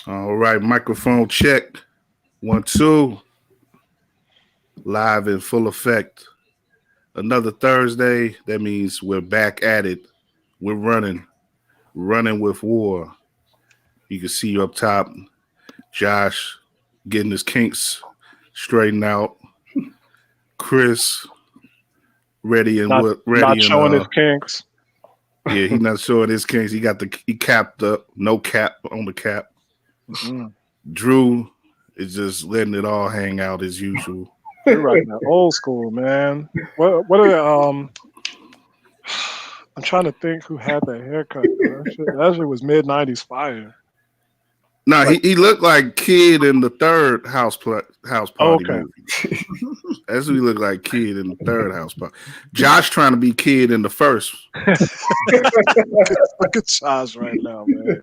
All right, microphone check. 1, 2. Live in full effect. Another Thursday. That means we're back at it. We're running with WARR. You can see you up top. Josh getting his kinks straightened out. Chris ready and Not what? not Ready and showing his kinks. yeah, he not showing his kinks. He capped up. No cap on the cap. Mm-mm. Drew is just letting it all hang out as usual. You're right now. Old school, man. What are I'm trying to think who had that haircut. Though. That shit was mid-90s fire. No, Like, he looked like Kid in the third house party okay. movie. That's who he looked like, Kid in the third house party. Josh trying to be Kid in the first. Look at Josh right now, man.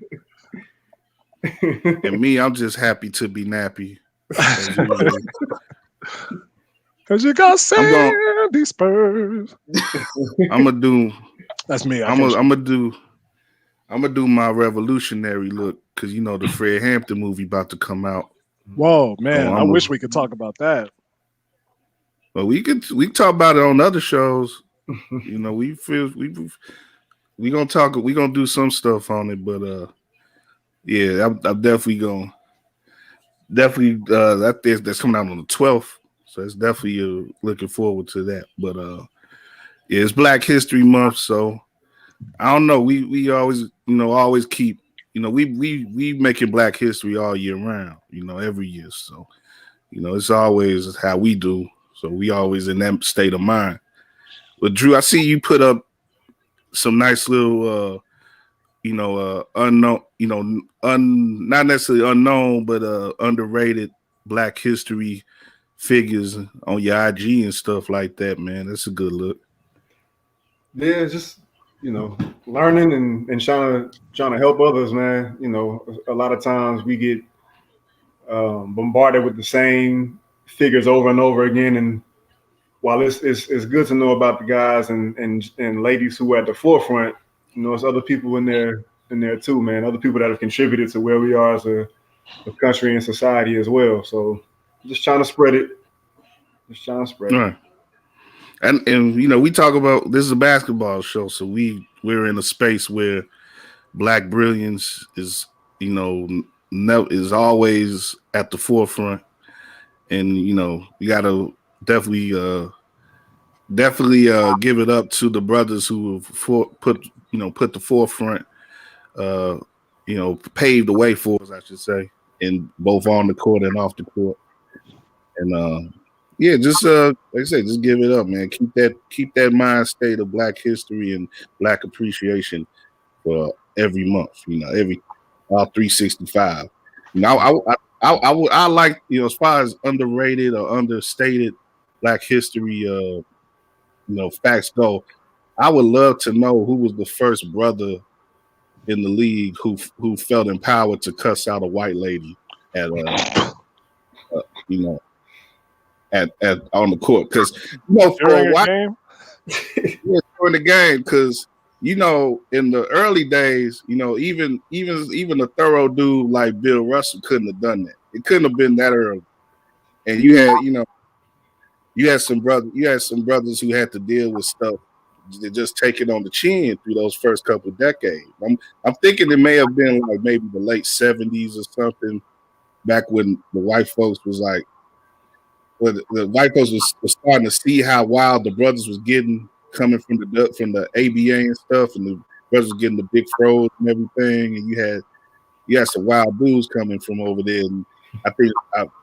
And me, I'm just happy to be nappy. As usual. Cause you got I'm going Sandy Spurs. I'm gonna do That's me. I I'm can't. gonna do my revolutionary look because you know the Fred Hampton movie about to come out. Whoa, So man! I wish we could talk about that. But we can talk about it on other shows. You know, we gonna talk. We gonna do some stuff on it. But yeah, I'm definitely that's coming out on the 12th. So it's definitely looking forward to that. But yeah, it's Black History Month, so I don't know. We always always keep we making Black history all year round. Every year. So it's always how we do. So we always in that state of mind. But Drew, I see you put up some nice little unknown, not necessarily unknown, but underrated Black history figures on your IG and stuff like that, man. That's a good look. Yeah, just learning and trying to help others, man. A lot of times we get bombarded with the same figures over and over again, and while it's good to know about the guys and ladies who are at the forefront, it's other people in there too, man. Other people that have contributed to where we are as a country and society as well. So just trying to spread it. Just trying to spread All it. right. And we talk about this is a basketball show, so we're in a space where Black brilliance is is always at the forefront, and you gotta definitely give it up to the brothers who have put the forefront, paved the way for us, I should say, in both on the court and off the court, and yeah, just like I say, just give it up, man. Keep that mind state of Black history and Black appreciation for every month. Every 365. I like as far as underrated or understated Black history facts go. I would love to know who was the first brother in the league who felt empowered to cuss out a white lady at you know at on the court because for a During a while game, during the game because in the early days even a thorough dude like Bill Russell couldn't have done that. It couldn't have been that early, and you had some brothers who had to deal with stuff that just take it on the chin through those first couple of decades. I'm thinking it may have been like maybe the late 70s or something, back when the white folks was like, well, the white folks was starting to see how wild the brothers was getting coming from the ABA and stuff, and the brothers was getting the big froze and everything, and you had some wild dudes coming from over there, and I think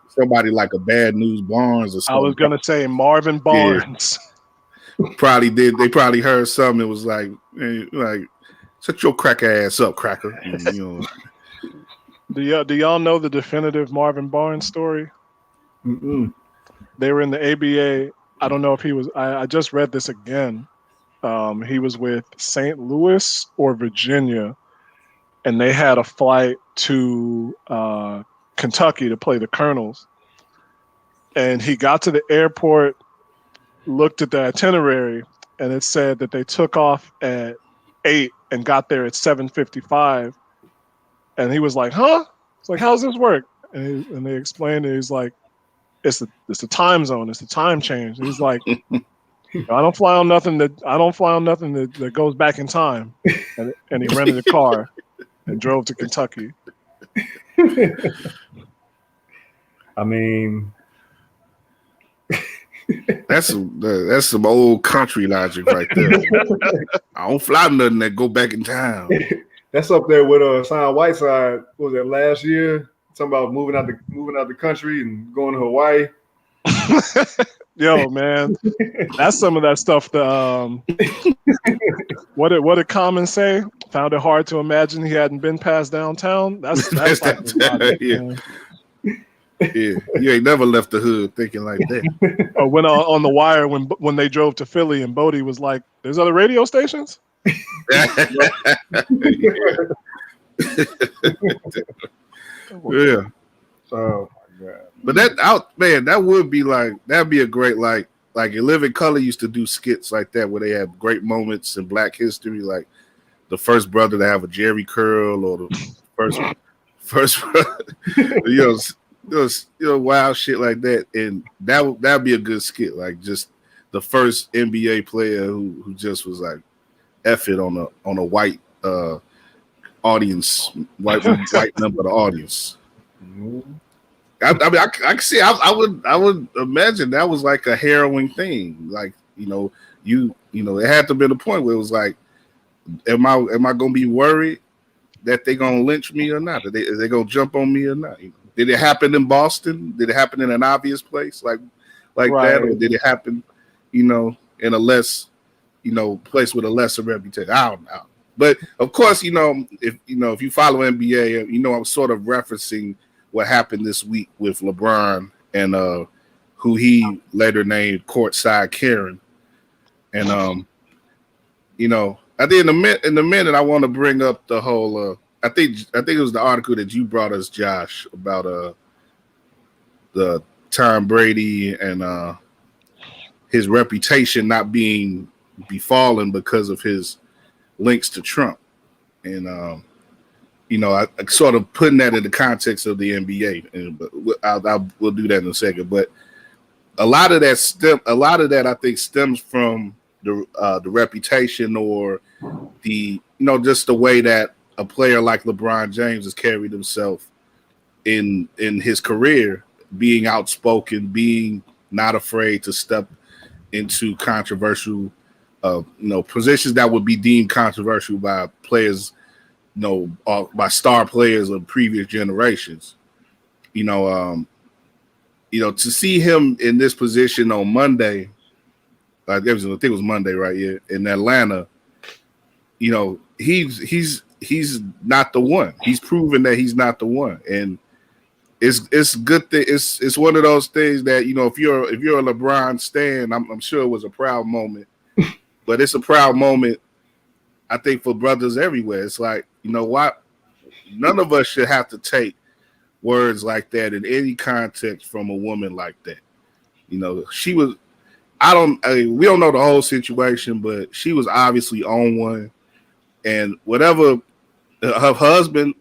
somebody like a Bad News Barnes or I was something. gonna say Marvin Barnes. Probably did. They probably heard something. It was like shut your cracker ass up, cracker. And, Do y'all know the definitive Marvin Barnes story? Mm-mm. They were in the ABA. I don't know if he was. I just read this again. He was with St. Louis or Virginia, and they had a flight to Kentucky to play the Colonels. And he got to the airport, looked at the itinerary, and it said that they took off at 8 and got there at 7:55. And he was like, "Huh?" It's like, how's this work? And they explained it. He's like, it's the time zone. It's the time change. And he's like, I don't fly on nothing that goes back in time. And he rented a car and drove to Kentucky. I mean, That's some old country logic right there. I don't fly nothing that go back in time. that's up there with Sean Whiteside. What was that last year? Talking about moving out the country and going to Hawaii. Yo, man, that's some of that stuff. What did Common say? Found it hard to imagine he hadn't been past downtown. That's like logic, yeah. Yeah, you ain't never left the hood thinking like that. Or when on the wire when they drove to Philly and Bodie was like, "There's other radio stations." Yeah. Oh my god! But that would be that'd be a great like In Living Color used to do skits like that where they have great moments in Black history, like the first brother to have a Jerry curl or the first wild shit like that, and that'd be a good skit, like just the first NBA player who just was like F it on a white audience, white member of the audience. Mm-hmm. I mean, I can see. I would imagine that was like a harrowing thing. Like it had to be the point where it was like, am I gonna be worried that they gonna lynch me or not? Are they gonna jump on me or not? Did it happen in Boston? Did it happen in an obvious place like right. that, or did it happen, in a less, place with a lesser reputation? I don't know. But of course, if you follow NBA, I'm sort of referencing what happened this week with LeBron and who he later named Courtside Karen. And I think in the minute I want to bring up the whole I think it was the article that you brought us, Josh, about the Tom Brady and his reputation not being befallen because of his links to Trump. And I sort of putting that in the context of the NBA, and we'll do that in a second. But a lot of that I think stems from the reputation or the just the way that a player like LeBron James has carried himself in his career, being outspoken, being not afraid to step into controversial positions that would be deemed controversial by players, by star players of previous generations. To see him in this position on Monday, I think it was Monday, right? Yeah, in Atlanta. He's not the one. He's proven that he's not the one, and it's good. It's one of those things that if you're a LeBron stan, I'm sure it was a proud moment, but it's a proud moment, I think, for brothers everywhere. It's like, what? None of us should have to take words like that in any context from a woman like that. She was. We don't know the whole situation, but she was obviously on one, and whatever her husband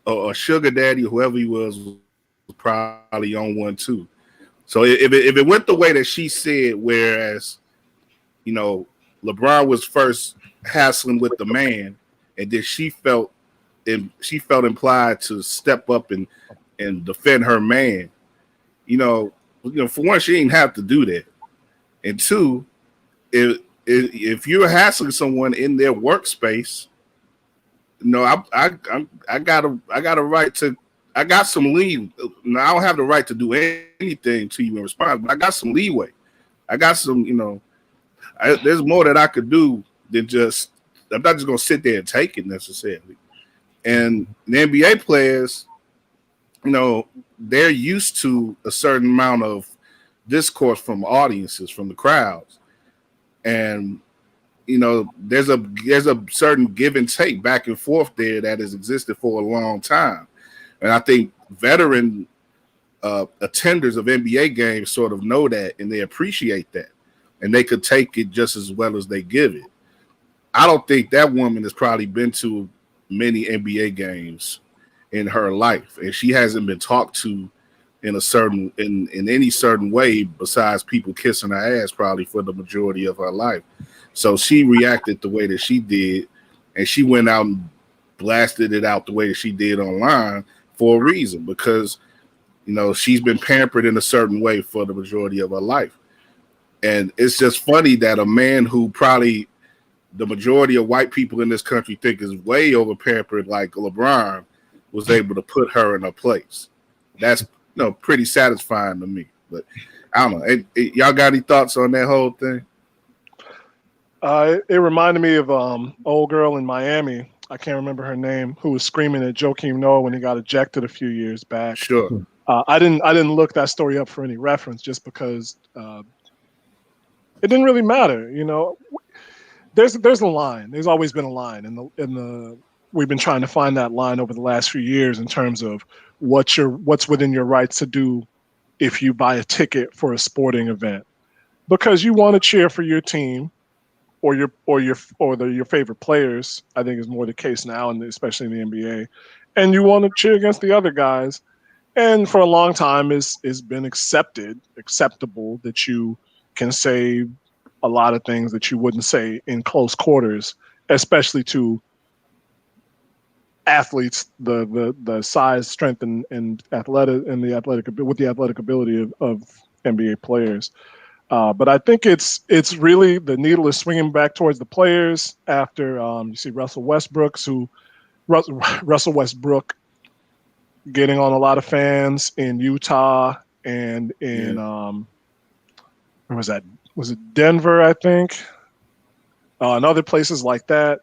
or sugar daddy, whoever he was probably on one too. So if it went the way that she said, whereas LeBron was first hassling with the man, and then she felt implied to step up and defend her man. For one, she didn't have to do that, and two, if you're hassling someone in their workspace, I got a right to. I got some leeway. I don't have the right to do anything to you in response, but I got some leeway. I got some, there's more that I could do than just. I'm not just gonna sit there and take it necessarily. And the NBA players, they're used to a certain amount of discourse from audiences, from the crowds, and there's a certain give and take back and forth there that has existed for a long time, and I think veteran attenders of NBA games sort of know that, and they appreciate that, and they could take it just as well as they give it. I don't think that woman has probably been to many NBA games, in her life, and she hasn't been talked to in any certain way besides people kissing her ass probably for the majority of her life. So she reacted the way that she did, and she went out and blasted it out the way that she did online for a reason, because she's been pampered in a certain way for the majority of her life. And it's just funny that a man who probably the majority of white people in this country think is way over pampered, like LeBron, was able to put her in her place. That's pretty satisfying to me. But I don't know. Y'all got any thoughts on that whole thing? It reminded me of old girl in Miami. I can't remember her name, who was screaming at Joakim Noah when he got ejected a few years back. Sure. I didn't look that story up for any reference, just because it didn't really matter. There's a line. There's always been a line, in the we've been trying to find that line over the last few years in terms of what's within your rights to do if you buy a ticket for a sporting event, because you want to cheer for your team or your favorite players. I think is more the case now, and especially in the NBA, and you want to cheer against the other guys. And for a long time, it's been acceptable that you can say a lot of things that you wouldn't say in close quarters, especially to athletes the size, strength, and athletic and the athletic with the athletic ability of NBA players. But I think it's really the needle is swinging back towards the players after you see Russell Westbrook getting on a lot of fans in Utah and in where was that? Was it Denver, I think? And other places like that.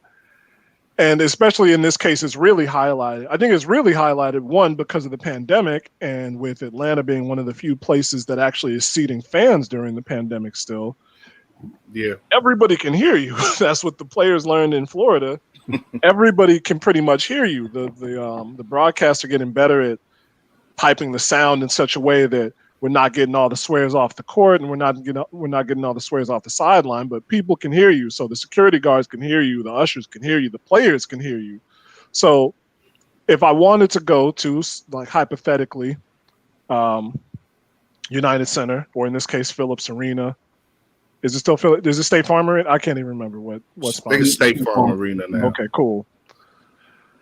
And especially in this case, it's really highlighted. I think it's really highlighted, one, because of the pandemic, and with Atlanta being one of the few places that actually is seating fans during the pandemic still. Yeah. Everybody can hear you. That's what the players learned in Florida. Everybody can pretty much hear you. The broadcasts are getting better at piping the sound in such a way that we're not getting all the swears off the court, and we're not getting all the swears off the sideline, but people can hear you. So the security guards can hear you, the ushers can hear you, the players can hear you. So if I wanted to go to, like, hypothetically, United Center, or in this case Phillips Arena, is it still Phillips? Is it State Farm Arena? I can't even remember what sponsor. I think it's State Farm Arena now. Okay, cool.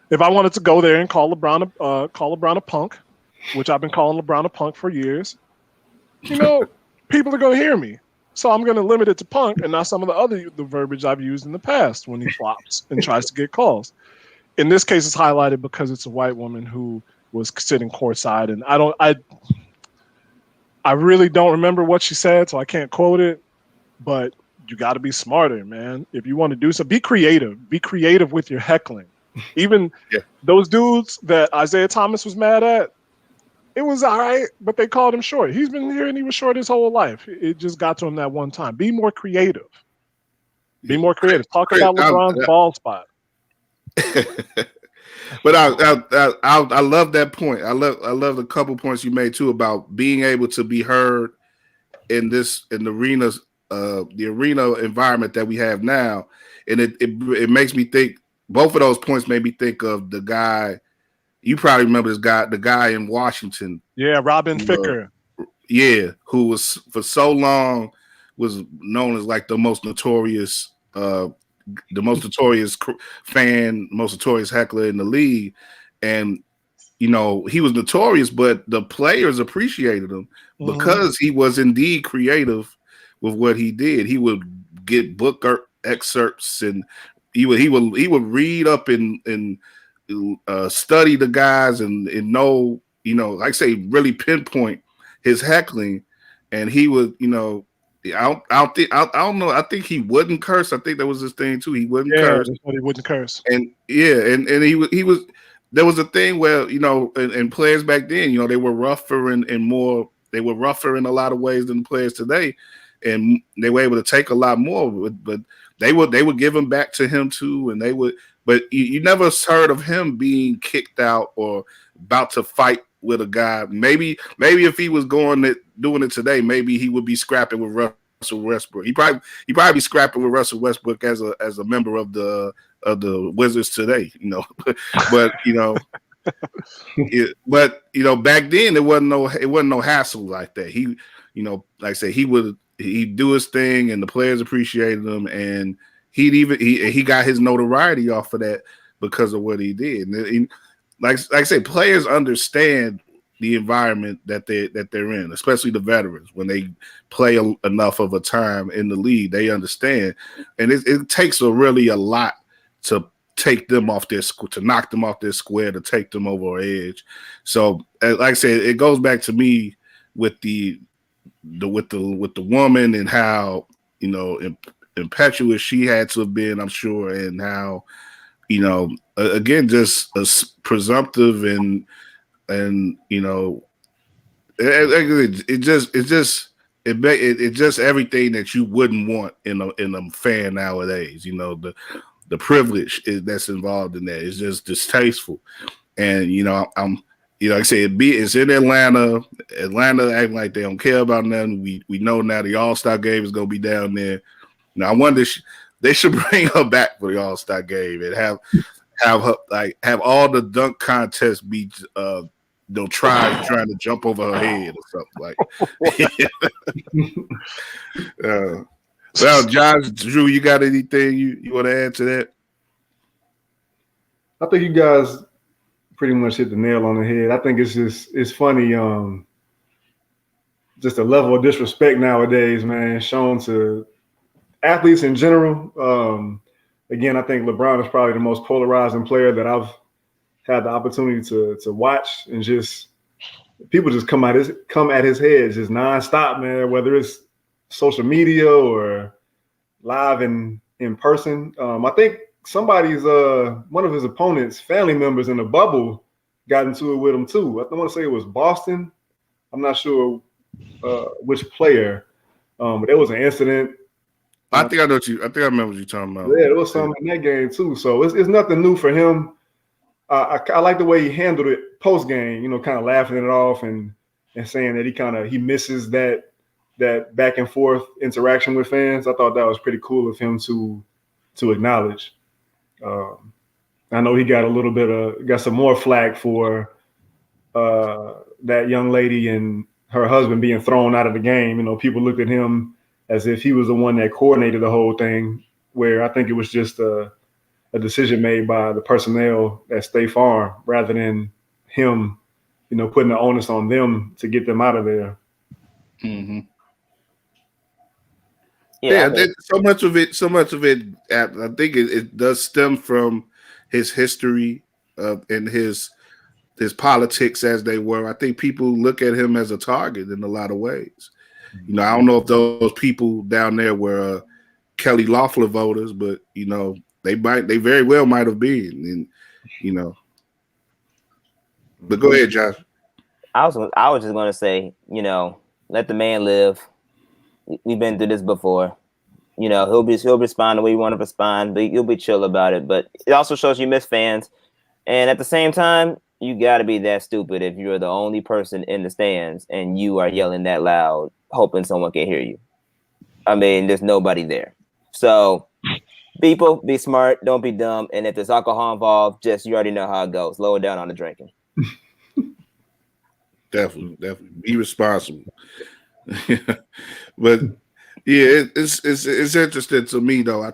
If I wanted to go there and call LeBron a punk, which I've been calling LeBron a punk for years, people are going to hear me. So I'm going to limit it to punk and not some of the verbiage I've used in the past when he flops and tries to get calls. In this case, it's highlighted because it's a white woman who was sitting courtside, and I really don't remember what she said, so I can't quote it, but you got to be smarter, man. If you want to do so, be creative. Be creative with your heckling. Even those dudes that Isaiah Thomas was mad at, it was all right, but they called him short. He's been here and he was short his whole life. It just got to him that one time. Be more creative. Be more creative. Talk about LeBron's ball spot. But I love that point. I love the couple points you made too about being able to be heard in the arena environment that we have now, and it makes me think. Both of those points made me think of the guy. You probably remember this guy, the guy in Washington. Yeah, Robin Ficker. Who was for so long was known as like the most notorious fan, most notorious heckler in the league. And he was notorious, but the players appreciated him because he was indeed creative with what he did. He would get book excerpts, and he would read up and study the guys and know, like I say, really pinpoint his heckling. And he would, I don't know. I think he wouldn't curse. I think that was his thing too. He wouldn't curse. He wouldn't curse. And he was. There was a thing where and players back then, they were rougher and more. They were rougher in a lot of ways than the players today, and they were able to take a lot more. But they would give him back to him too, and they would. But you never heard of him being kicked out or about to fight with a guy. Maybe if he was doing it today, maybe he would be scrapping with Russell Westbrook. He probably be scrapping with Russell Westbrook as a member of the Wizards today. But But back then it wasn't no hassle like that. He, like I said, he'd do his thing, and the players appreciated him, and he got his notoriety off of that because of what he did. And like I say, players understand the environment that they're in, especially the veterans. When they play enough of a time in the league, they understand, and it takes a lot to take them off to knock them off their square, to take them over an edge. So, like I said, it goes back to me with the woman, and how impetuous she had to have been, I'm sure, and how again, just presumptive, and it's just everything that you wouldn't want in a fan nowadays. The privilege that's involved in that is just distasteful. And I'm like I said, it's in Atlanta. Atlanta acting like they don't care about nothing. We know now the All-Star game is gonna be down there. Now I wonder, they should bring her back for the All-Star game and have her have all the dunk contests be trying to jump over her head or something like. Well, Josh, Drew, you got anything you want to add to that? I think you guys pretty much hit the nail on the head. I think it's funny, just the level of disrespect nowadays, man, shown to athletes in general. Again, I think LeBron is probably the most polarizing player that I've had the opportunity to watch, and just people just come at his head just nonstop, man. Whether it's social media or live in person. I think somebody's one of his opponents' family members in the bubble got into it with him too. I want to say it was Boston. I'm not sure which player, but there was an incident. I think I remember what you're talking about. Yeah, there was something in that game too. So it's nothing new for him. I like the way he handled it post game. Kind of laughing it off and saying that he misses that back and forth interaction with fans. I thought that was pretty cool of him to acknowledge. I know he got some more flack for that young lady and her husband being thrown out of the game. People looked at him as if he was the one that coordinated the whole thing, where I think it was just a decision made by the personnel at State Farm rather than him, putting the onus on them to get them out of there. Mm-hmm. Yeah, so much of it. I think it does stem from his history and his politics as they were. I think people look at him as a target in a lot of ways. I don't know if those people down there were Kelly Loeffler voters, but they very well might have been, and But go ahead, Josh. I was just gonna say, let the man live. We've been through this before. He'll respond the way you want to respond, but you'll be chill about it. But it also shows you miss fans, and at the same time, you got to be that stupid if you're the only person in the stands and you are yelling that loud, hoping someone can hear you. I mean, there's nobody there. So, people, be smart, don't be dumb, and if there's alcohol involved, you already know how it goes. Lower down on the drinking. Definitely, be responsible. But yeah, it's interesting to me though. I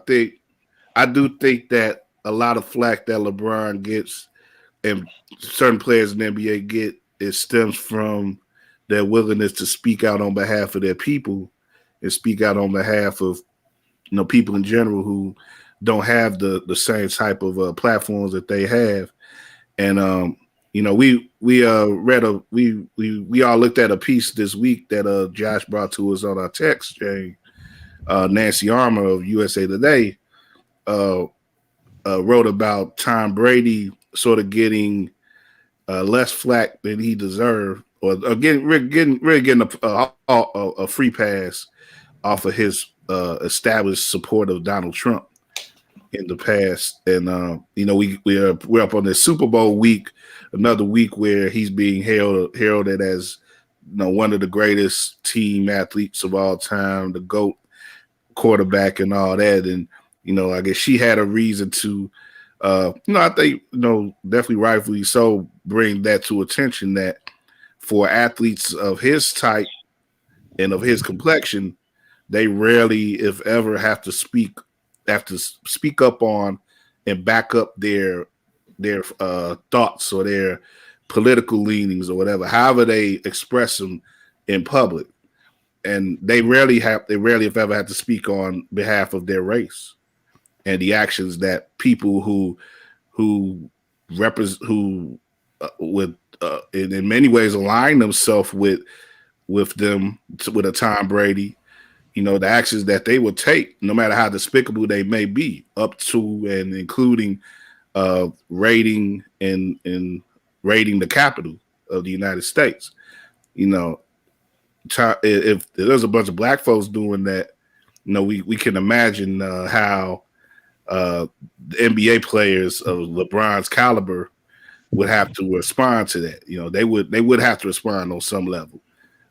do think that a lot of flack that LeBron gets and certain players in the NBA get, it stems from their willingness to speak out on behalf of their people and speak out on behalf of people in general who don't have the same type of platforms that they have. And we all looked at a piece this week that Josh brought to us on our text chain. Nancy Armour of USA Today wrote about Tom Brady sort of getting less flack than he deserved, or getting a free pass off of his established support of Donald Trump in the past. And we're up on this Super Bowl week, another week where he's being heralded as one of the greatest team athletes of all time, the GOAT quarterback and all that. And I guess she had a reason to I think definitely rightfully so, bring that to attention that for athletes of his type and of his complexion, they rarely, if ever, have to speak up on and back up their thoughts or their political leanings or whatever, however they express them in public. And they rarely, if ever, have to speak on behalf of their race and the actions that people who represent who with in many ways align themselves with a Tom Brady, the actions that they would take, no matter how despicable they may be, up to and including raiding raiding the capital of the United States. If there's a bunch of black folks doing that, we can imagine how the NBA players of LeBron's caliber would have to respond to that. They would have to respond on some level.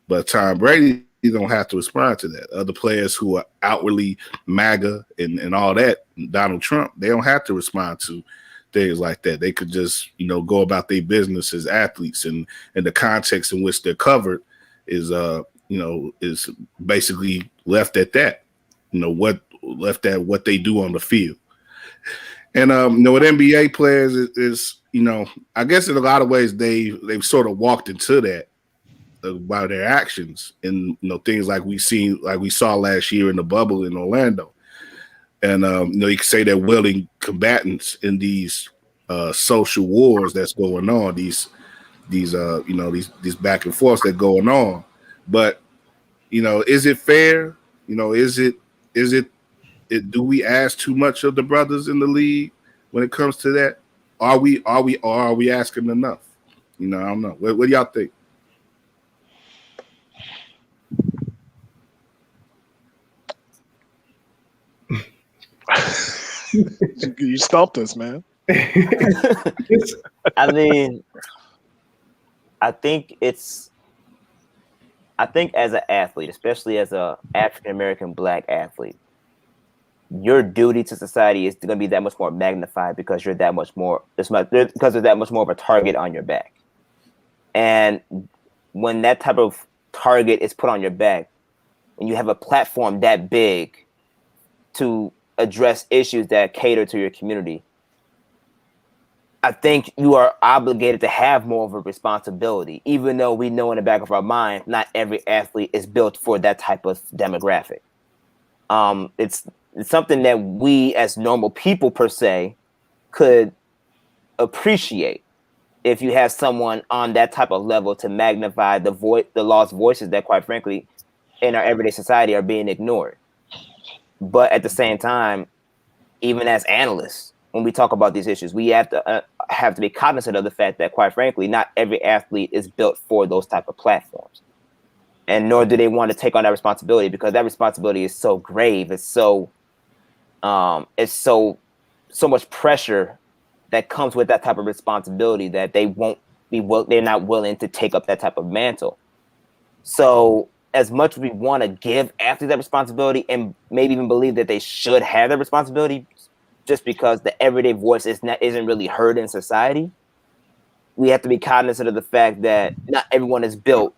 But Tom Brady don't have to respond to that. Other players who are outwardly MAGA and all that, Donald Trump, they don't have to respond to things like that. They could just, go about their business as athletes, and the context in which they're covered is is basically left at that. What they do on the field. And with NBA players is I guess in a lot of ways they've sort of walked into that by their actions, and things like we saw last year in the bubble in Orlando. And you could say they're willing combatants in these social wars that's going on, these back and forths that going on. But is it fair? Do we ask too much of the brothers in the league when it comes to that? Are we asking enough? I don't know. What do y'all think? You stumped us, man. I mean, I think as an athlete, especially as a African American black athlete, your duty to society is going to be that much more magnified because you're that much more because there's that much more of a target on your back. And when that type of target is put on your back, when you have a platform that big to address issues that cater to your community, I think you are obligated to have more of a responsibility, even though we know in the back of our mind, not every athlete is built for that type of demographic. It's something that we as normal people per se could appreciate if you have someone on that type of level to magnify the lost voices that, quite frankly, in our everyday society are being ignored. But at the same time, even as analysts, when we talk about these issues, we have to be cognizant of the fact that, quite frankly, not every athlete is built for those type of platforms, and nor do they want to take on that responsibility, because that responsibility is so grave. It's so much pressure that comes with that type of responsibility that they're not willing to take up that type of mantle. So as much as we want to give athletes that responsibility and maybe even believe that they should have that responsibility, just because the everyday voice isn't really heard in society, we have to be cognizant of the fact that not everyone is built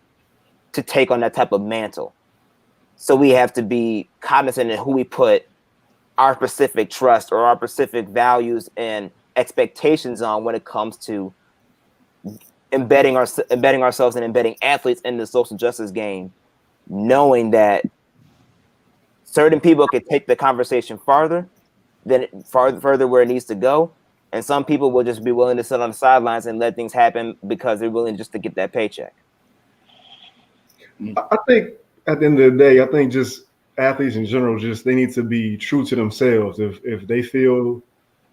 to take on that type of mantle. So we have to be cognizant of who we put our specific trust or our specific values and expectations on when it comes to embedding ourselves and embedding athletes in the social justice game, knowing that certain people can take the conversation farther where it needs to go, and some people will just be willing to sit on the sidelines and let things happen because they're willing just to get that paycheck. I think at the end of the day, I think just athletes in general, they need to be true to themselves. If they feel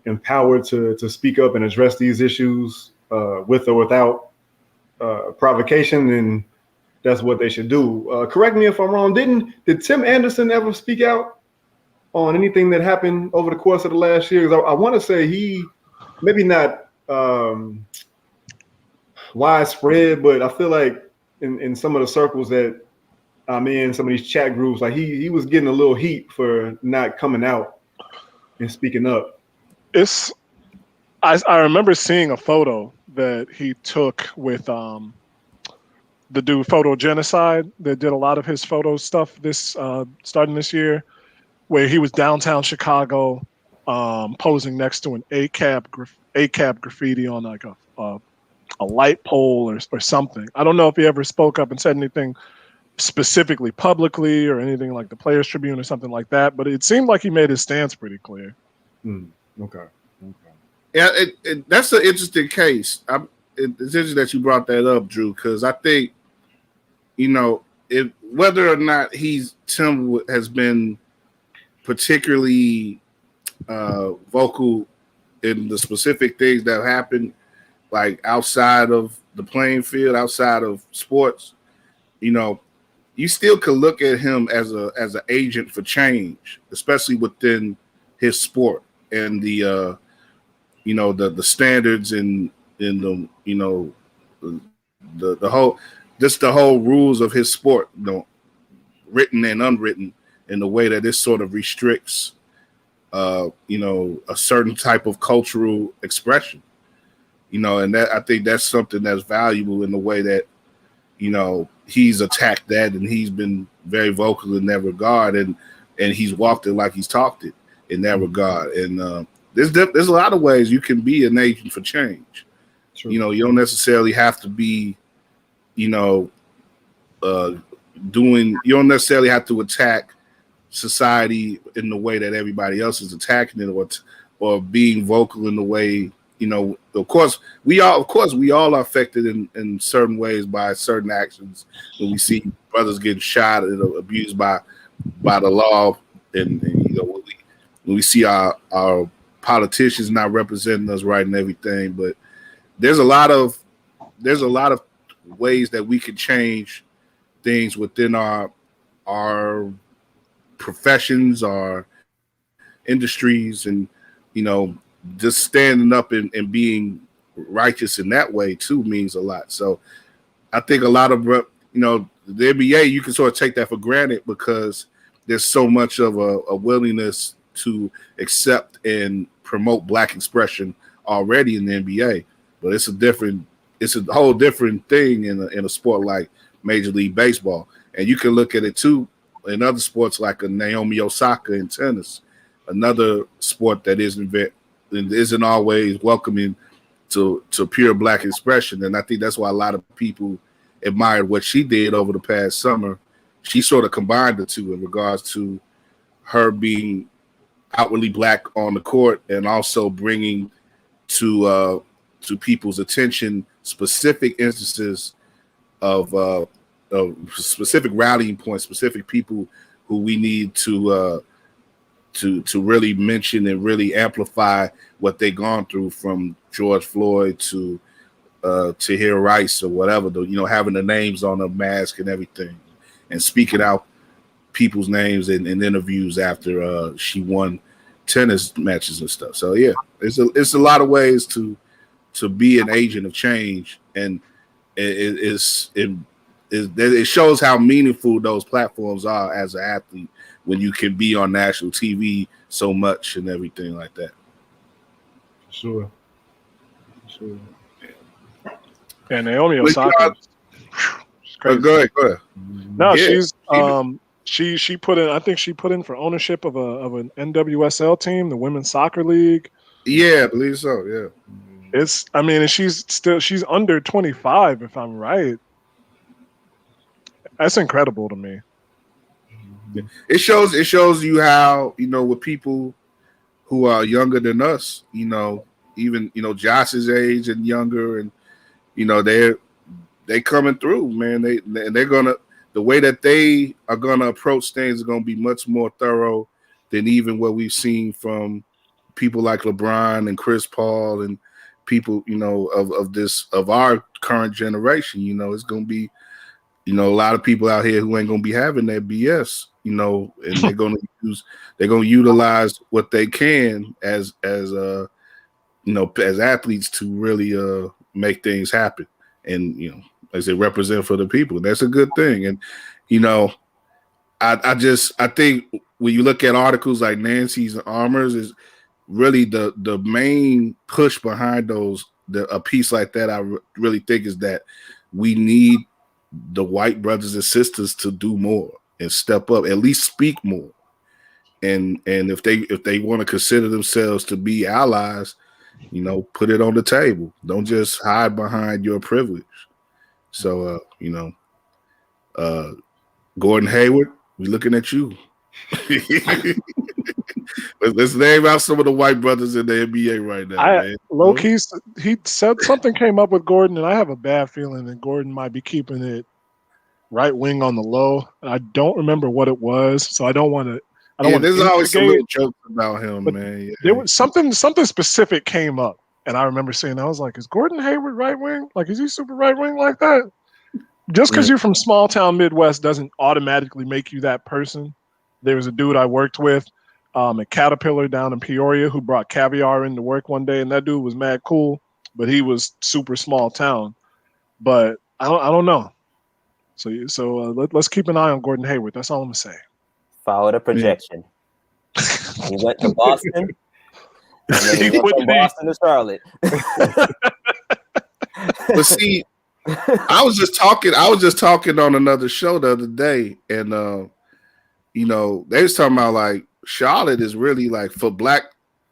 empowered to speak up and address these issues with or without provocation, then that's what they should do. Correct me if I'm wrong. Did Tim Anderson ever speak out on anything that happened over the course of the last year? I want to say he, maybe not widespread, but I feel like in some of the circles that I'm in, some of these chat groups, like he was getting a little heat for not coming out and speaking up. It's I remember seeing a photo that he took with the dude Photo Genocide that did a lot of his photo stuff this starting this year, where he was downtown Chicago, posing next to an ACAB graffiti on like a light pole or something. I don't know if he ever spoke up and said anything specifically publicly or anything like the Players Tribune or something like that, but it seemed like he made his stance pretty clear. Okay. Yeah, that's an interesting case. It's interesting that you brought that up, Drew, because I think, if whether or not Tim has been particularly vocal in the specific things that happen, like outside of the playing field, outside of sports, you still could look at him as an agent for change, especially within his sport and the the standards and the the whole just the whole rules of his sport, written and unwritten, in the way that this sort of restricts a certain type of cultural expression. And that I think that's something that's valuable in the way that he's attacked that, and he's been very vocal in that regard, and he's walked it like he's talked it in that regard. And there's a lot of ways you can be an agent for change. True. You don't necessarily have to be, you don't necessarily have to attack society in the way that everybody else is attacking it, or being vocal in the way, of course we all are affected in certain ways by certain actions. When we see brothers getting shot and abused by the law, and when we see our politicians not representing us right and everything, but there's a lot of ways that we can change things within our professions, our industries, and just standing up and being righteous in that way too means a lot. So I think a lot of the NBA, you can sort of take that for granted because there's so much of a willingness to accept and promote Black expression already in the NBA. But it's a whole different thing in a sport like Major League Baseball. And you can look at it too in other sports like a Naomi Osaka in tennis, another sport that isn't always welcoming to pure Black expression. And I think that's why a lot of people admired what she did over the past summer. She sort of combined the two in regards to her being outwardly Black on the court and also bringing to people's attention specific instances of specific rallying points, specific people who we need to really mention and really amplify what they've gone through, from George Floyd to Tahir Rice or whatever, having the names on the mask and everything, and speaking out people's names in interviews after she won tennis matches and stuff. So yeah, it's a lot of ways to be an agent of change, and it shows how meaningful those platforms are as an athlete when you can be on national TV so much and everything like that. Sure. And Naomi Osaka, go ahead. No, Yeah. she put in. I think she put in for ownership of an NWSL team, the Women's Soccer League. Yeah, I believe so. Yeah. And she's under 25, if I'm right. That's incredible to me. It shows you how, with people who are younger than us, even Josh's age and younger, and they coming through, man. They're gonna, the way that they are gonna approach things is gonna be much more thorough than even what we've seen from people like LeBron and Chris Paul and people, of our current generation. It's gonna be, a lot of people out here who ain't gonna be having that BS, and they're gonna utilize what they can as athletes to really make things happen, and as they represent for the people. That's a good thing. And I think when you look at articles like Nancy's Armours, really the main push behind a piece like that, I really think is that we need the white brothers and sisters to do more and step up, at least speak more. And if they want to consider themselves to be allies, put it on the table. Don't just hide behind your privilege. So Gordon Hayward, we looking at you. Let's name out some of the white brothers in the NBA right now, man. Low key, he said something came up with Gordon, and I have a bad feeling that Gordon might be keeping it right wing on the low. I don't remember what it was, so I don't want to. There's always some little jokes about him, man. Yeah. There was something specific came up, and I remember saying, I was like, "Is Gordon Hayward right wing? Like, is he super right wing like that?" Just because you're from small town Midwest doesn't automatically make you that person. There was a dude I worked with at Caterpillar down in Peoria who brought caviar into work one day, and that dude was mad cool, but he was super small town. But I don't know. So let's keep an eye on Gordon Hayward. That's all I'm gonna say. Follow the projection. He went to Boston, and then he went from Boston to Charlotte. But see, I was just talking on another show the other day, and they was talking about like Charlotte is really like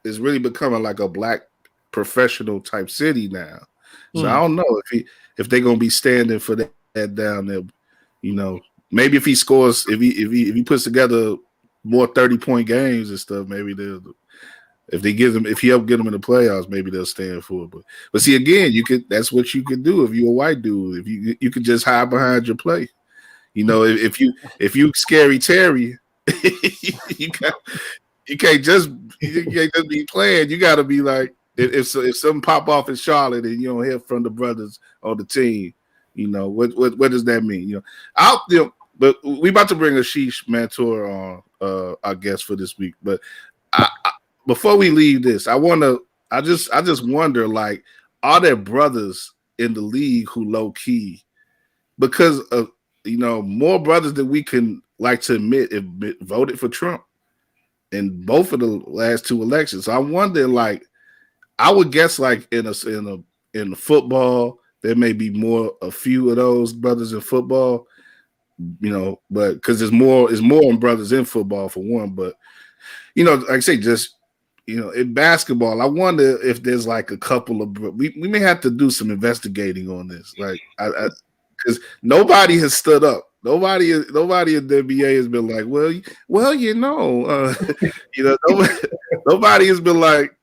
is really becoming like a black professional type city now. So I don't know if they're gonna be standing for that down there. Maybe if he scores, if he puts together more 30-point games and stuff, maybe if he help get them in the playoffs, maybe they'll stand for it. But see, again, that's what you can do if you're a white dude. If you can just hide behind your play. If you scary Terry, you can't just be playing. You got to be like if something pop off in Charlotte and you don't hear from the brothers on the team. What does that mean? But we about to bring Ashish Mathur on our guest for this week. But before we leave this, I just wonder, like, are there brothers in the league who low key, because of more brothers than we can like to admit have voted for Trump in both of the last two elections. So I wonder, like, I would guess like in the football, there may be a few of those brothers in football, but because there's more in brothers in football for one. But like I say, just in basketball, I wonder if there's like a couple of we may have to do some investigating on this, like because nobody has stood up. Nobody in the NBA has been like, nobody has been like,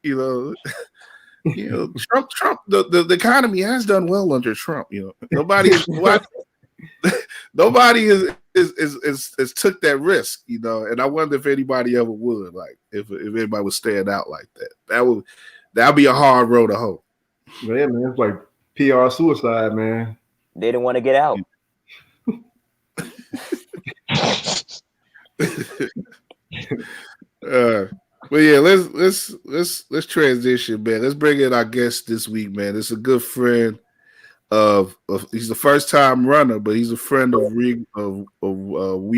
Trump, the economy has done well under Trump. Nobody is took that risk, and I wonder if anybody ever would, like, if anybody would stand out like that. That'd be a hard road to hoe. Yeah, man, it's like PR suicide, man. They didn't want to get out. But yeah, let's transition, man. Let's bring in our guest this week, man. It's a good friend of he's the first time runner, but he's a friend of We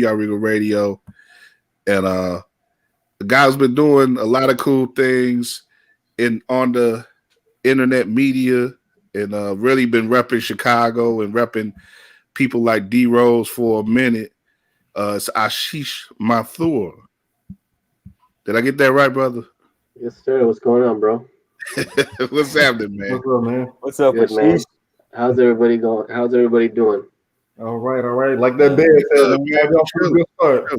Are Regal Radio, and the guy's been doing a lot of cool things on the internet media, and really been repping Chicago and repping people like D Rose for a minute. It's Ashish Mathur. Did I get that right, brother? Yes, sir. What's going on, bro? What's happening, man? What's up, man? What's up, Good, man. How's everybody going? How's everybody doing? All right. Like that bear said, we have off to a good start.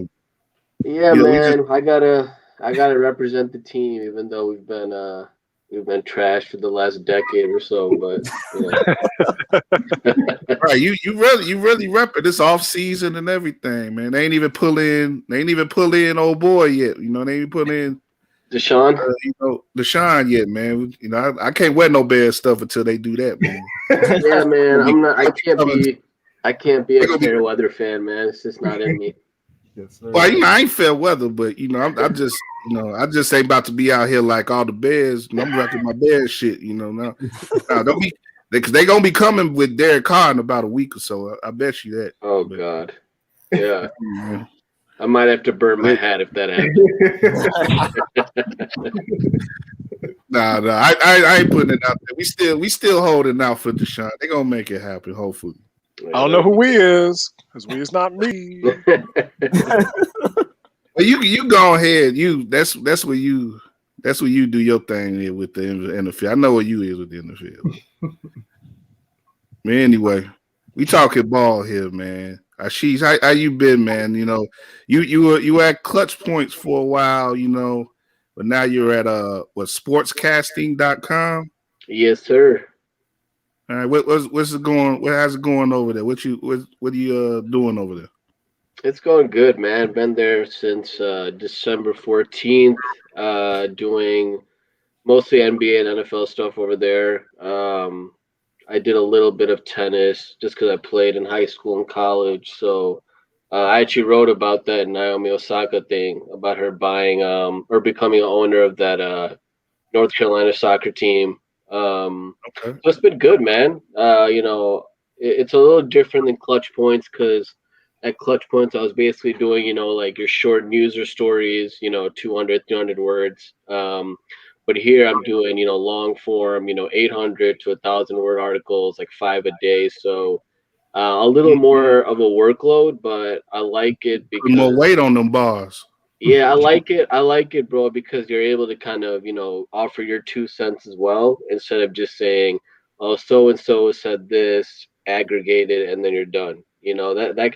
Yeah, man. I gotta represent the team, even though we've been trashed for the last decade or so. But right, you really rep it. It's off season and everything, man. They ain't even pull in old boy yet. They ain't even put in Deshaun. Deshaun yet, man. I can't wear no Bears stuff until they do that, man. Yeah, man. I can't be a fair weather fan, man. It's just not in me. Yes, sir. Well, I ain't fair weather, but I just ain't about to be out here like all the Bears. I'm rocking my Bears shit, now. Don't be, because they gonna be coming with Derek Carr in about a week or so. I bet you that. Oh God, yeah. I might have to burn my hat if that happens. Nah, I ain't putting it out there. We still holding out for Deshaun. They gonna make it happen, hopefully. I don't know who we is, because we is not me. Well, you go ahead. That's where you do your thing here with the NFL. I know where you is with the NFL. Man, anyway, we talking ball here, man. Ashish, how you been, man? You know, you were at Clutch Points for a while, you know, but now you're at sportscasting.com. Yes, sir. All right, what's it going? How's it going over there? What are you doing over there? It's going good, man. Been there since December 14th, doing mostly NBA and NFL stuff over there. I did a little bit of tennis just because I played in high school and college. So I actually wrote about that Naomi Osaka thing about her buying or becoming an owner of that North Carolina soccer team. Okay. So it's been good, man. It's a little different than Clutch Points because at Clutch Points I was basically doing, like your short user stories, 200, 300 words. But here I'm doing, long form, 800 to 1,000 word articles, like 5 a day. So a little more of a workload, but I like it Put more because weight on them bars. yeah, I like it. I like it, bro, because you're able to kind of, offer your 2 cents as well instead of just saying, "Oh, so and so said this, aggregate it, and then you're done." That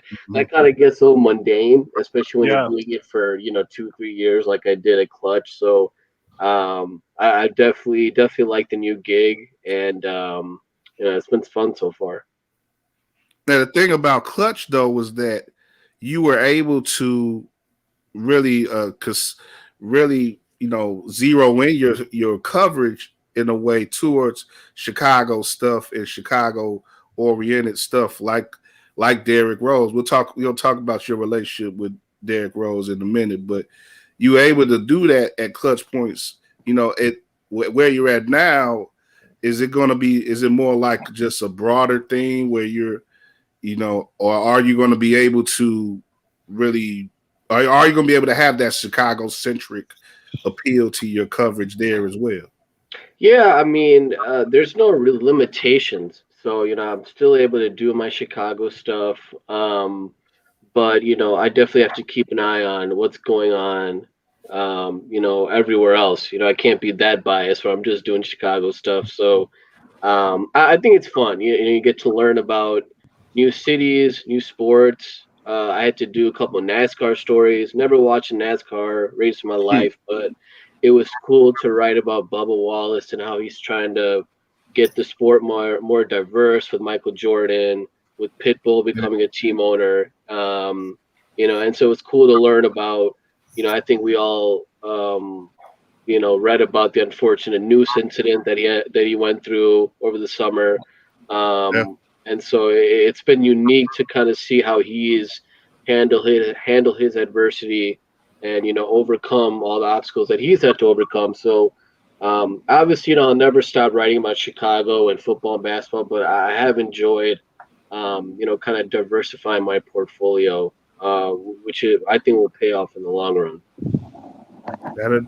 kind of gets a little mundane, especially when you're Yeah. doing it for 2 3 years, like I did at Clutch. So, I definitely like the new gig, and it's been fun so far. Now the thing about Clutch though was that you were able to really really zero in your coverage in a way towards Chicago stuff and Chicago oriented stuff like Derrick Rose. We'll talk about your relationship with Derrick Rose in a minute, but you were able to do that at Clutch Points. Where you're at now. Is it more like just a broader thing where you're, or are you going to be able to really, are you going to be able to have that Chicago centric appeal to your coverage there as well? Yeah, I mean, there's no real limitations. So, I'm still able to do my Chicago stuff. But, I definitely have to keep an eye on what's going on, everywhere else. I can't be that biased where I'm just doing Chicago stuff. So, I think it's fun. You get to learn about new cities, new sports. I had to do a couple of NASCAR stories. Never watched a NASCAR race in my life, but it was cool to write about Bubba Wallace and how he's trying to get the sport more diverse with Michael Jordan, with Pitbull becoming a team owner. And so it's cool to learn about. I think we all read about the unfortunate noose incident that he went through over the summer. Yeah. And so it's been unique to kind of see how he's handle his adversity and overcome all the obstacles that he's had to overcome. So obviously, I'll never stop writing about Chicago and football and basketball, but I have enjoyed kind of diversifying my portfolio, which I think will pay off in the long run.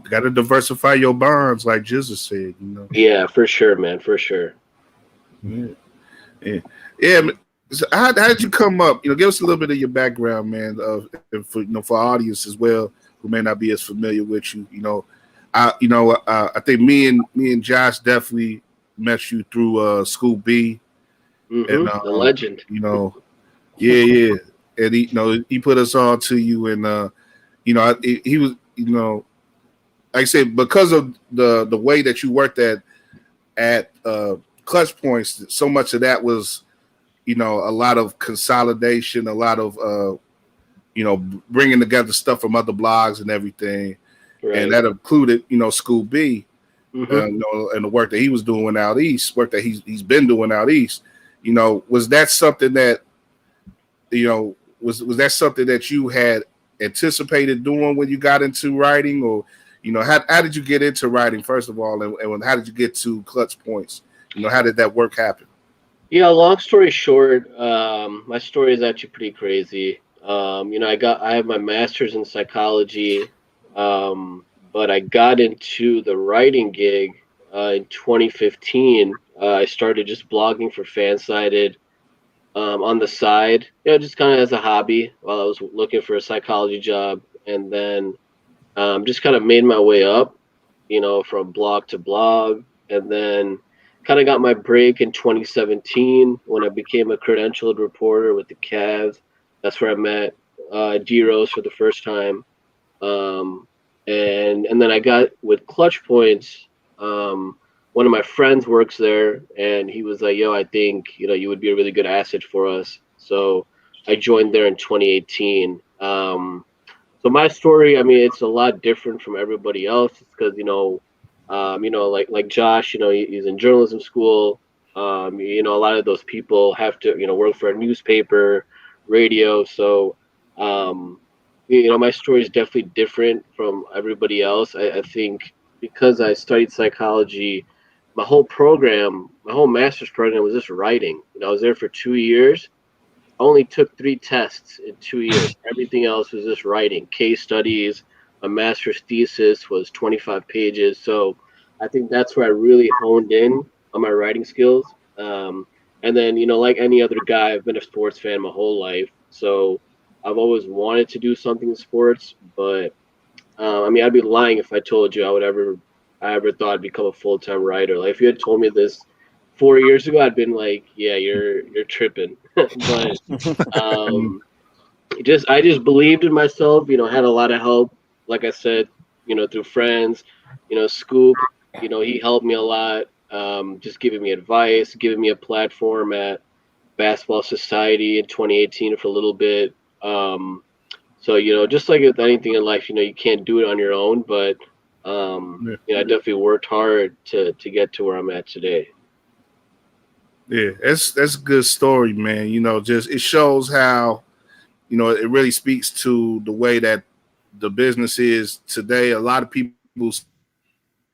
Gotta diversify your bonds, like Jesus said. Yeah, for sure, man, for sure. Yeah. Yeah. So how did you come up? Give us a little bit of your background, man, for our audience as well, who may not be as familiar with you. I think me and Josh definitely met you through School B, and The legend. yeah, and he put us on to you, and he was, like I said, because of the way that you worked at Clutch Points, so much of that was, a lot of consolidation, a lot of bringing together stuff from other blogs and everything, Right. and that included School B, Mm-hmm. and the work that he was doing out east, work that he's been doing out east. Was that something that was that something that you had anticipated doing when you got into writing, or how did you get into writing first of all, and how did you get to Clutch Points? How did that work happen? Yeah, long story short, my story is actually pretty crazy. I have my master's in psychology, but I got into the writing gig in 2015. I started just blogging for Fansided on the side, just kind of as a hobby while I was looking for a psychology job, and then just kind of made my way up, from blog to blog, and then kind of got my break in 2017 when I became a credentialed reporter with the Cavs. That's where I met D Rose for the first time, um, and then I got with Clutch Points. One of my friends works there, and he was like, "Yo, I think you would be a really good asset for us." So I joined there in 2018. So my story, I mean, it's a lot different from everybody else. It's because like Josh, he's in journalism school. A lot of those people have to work for a newspaper, radio. So um, my story is definitely different from everybody else. I think because I studied psychology, my whole master's program was just writing. I was there for 2 years. I only took 3 tests in 2 years. Everything else was just writing, case studies. My master's thesis was 25 pages. So I think that's where I really honed in on my writing skills. And then, like any other guy, I've been a sports fan my whole life. So I've always wanted to do something in sports, but I mean, I'd be lying if I told you I ever thought I'd become a full time writer. Like if you had told me this 4 years ago, I'd been like, yeah, you're tripping. But Mm. um, I just believed in myself. Had a lot of help. Like I said, through friends. Scoop. He helped me a lot. Just giving me advice, giving me a platform at Basketball Society in 2018 for a little bit. So just like with anything in life, you can't do it on your own. But Yeah. I definitely worked hard to get to where I'm at today. Yeah, that's a good story, man. Just it shows how it really speaks to the way that the business is today. A lot of people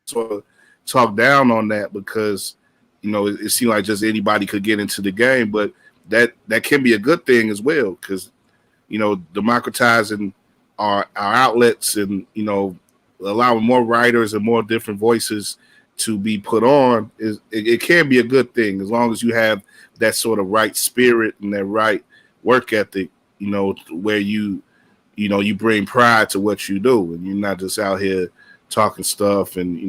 sort of talk down on that because it seems like just anybody could get into the game, but that can be a good thing as well because democratizing our outlets and allowing more writers and more different voices to be put on it can be a good thing as long as you have that sort of right spirit and that right work ethic, where you bring pride to what you do and you're not just out here talking stuff and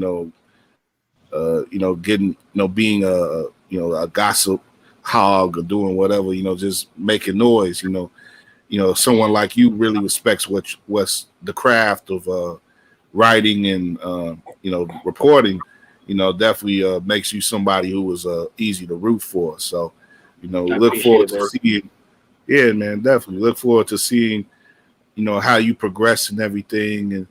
getting being a gossip hog or doing whatever, just making noise. Someone like you really respects what's the craft of writing and reporting. Definitely makes you somebody who was easy to root for. So I look appreciate forward it, to man. seeing. Yeah, man, definitely look forward to seeing how you progress and everything,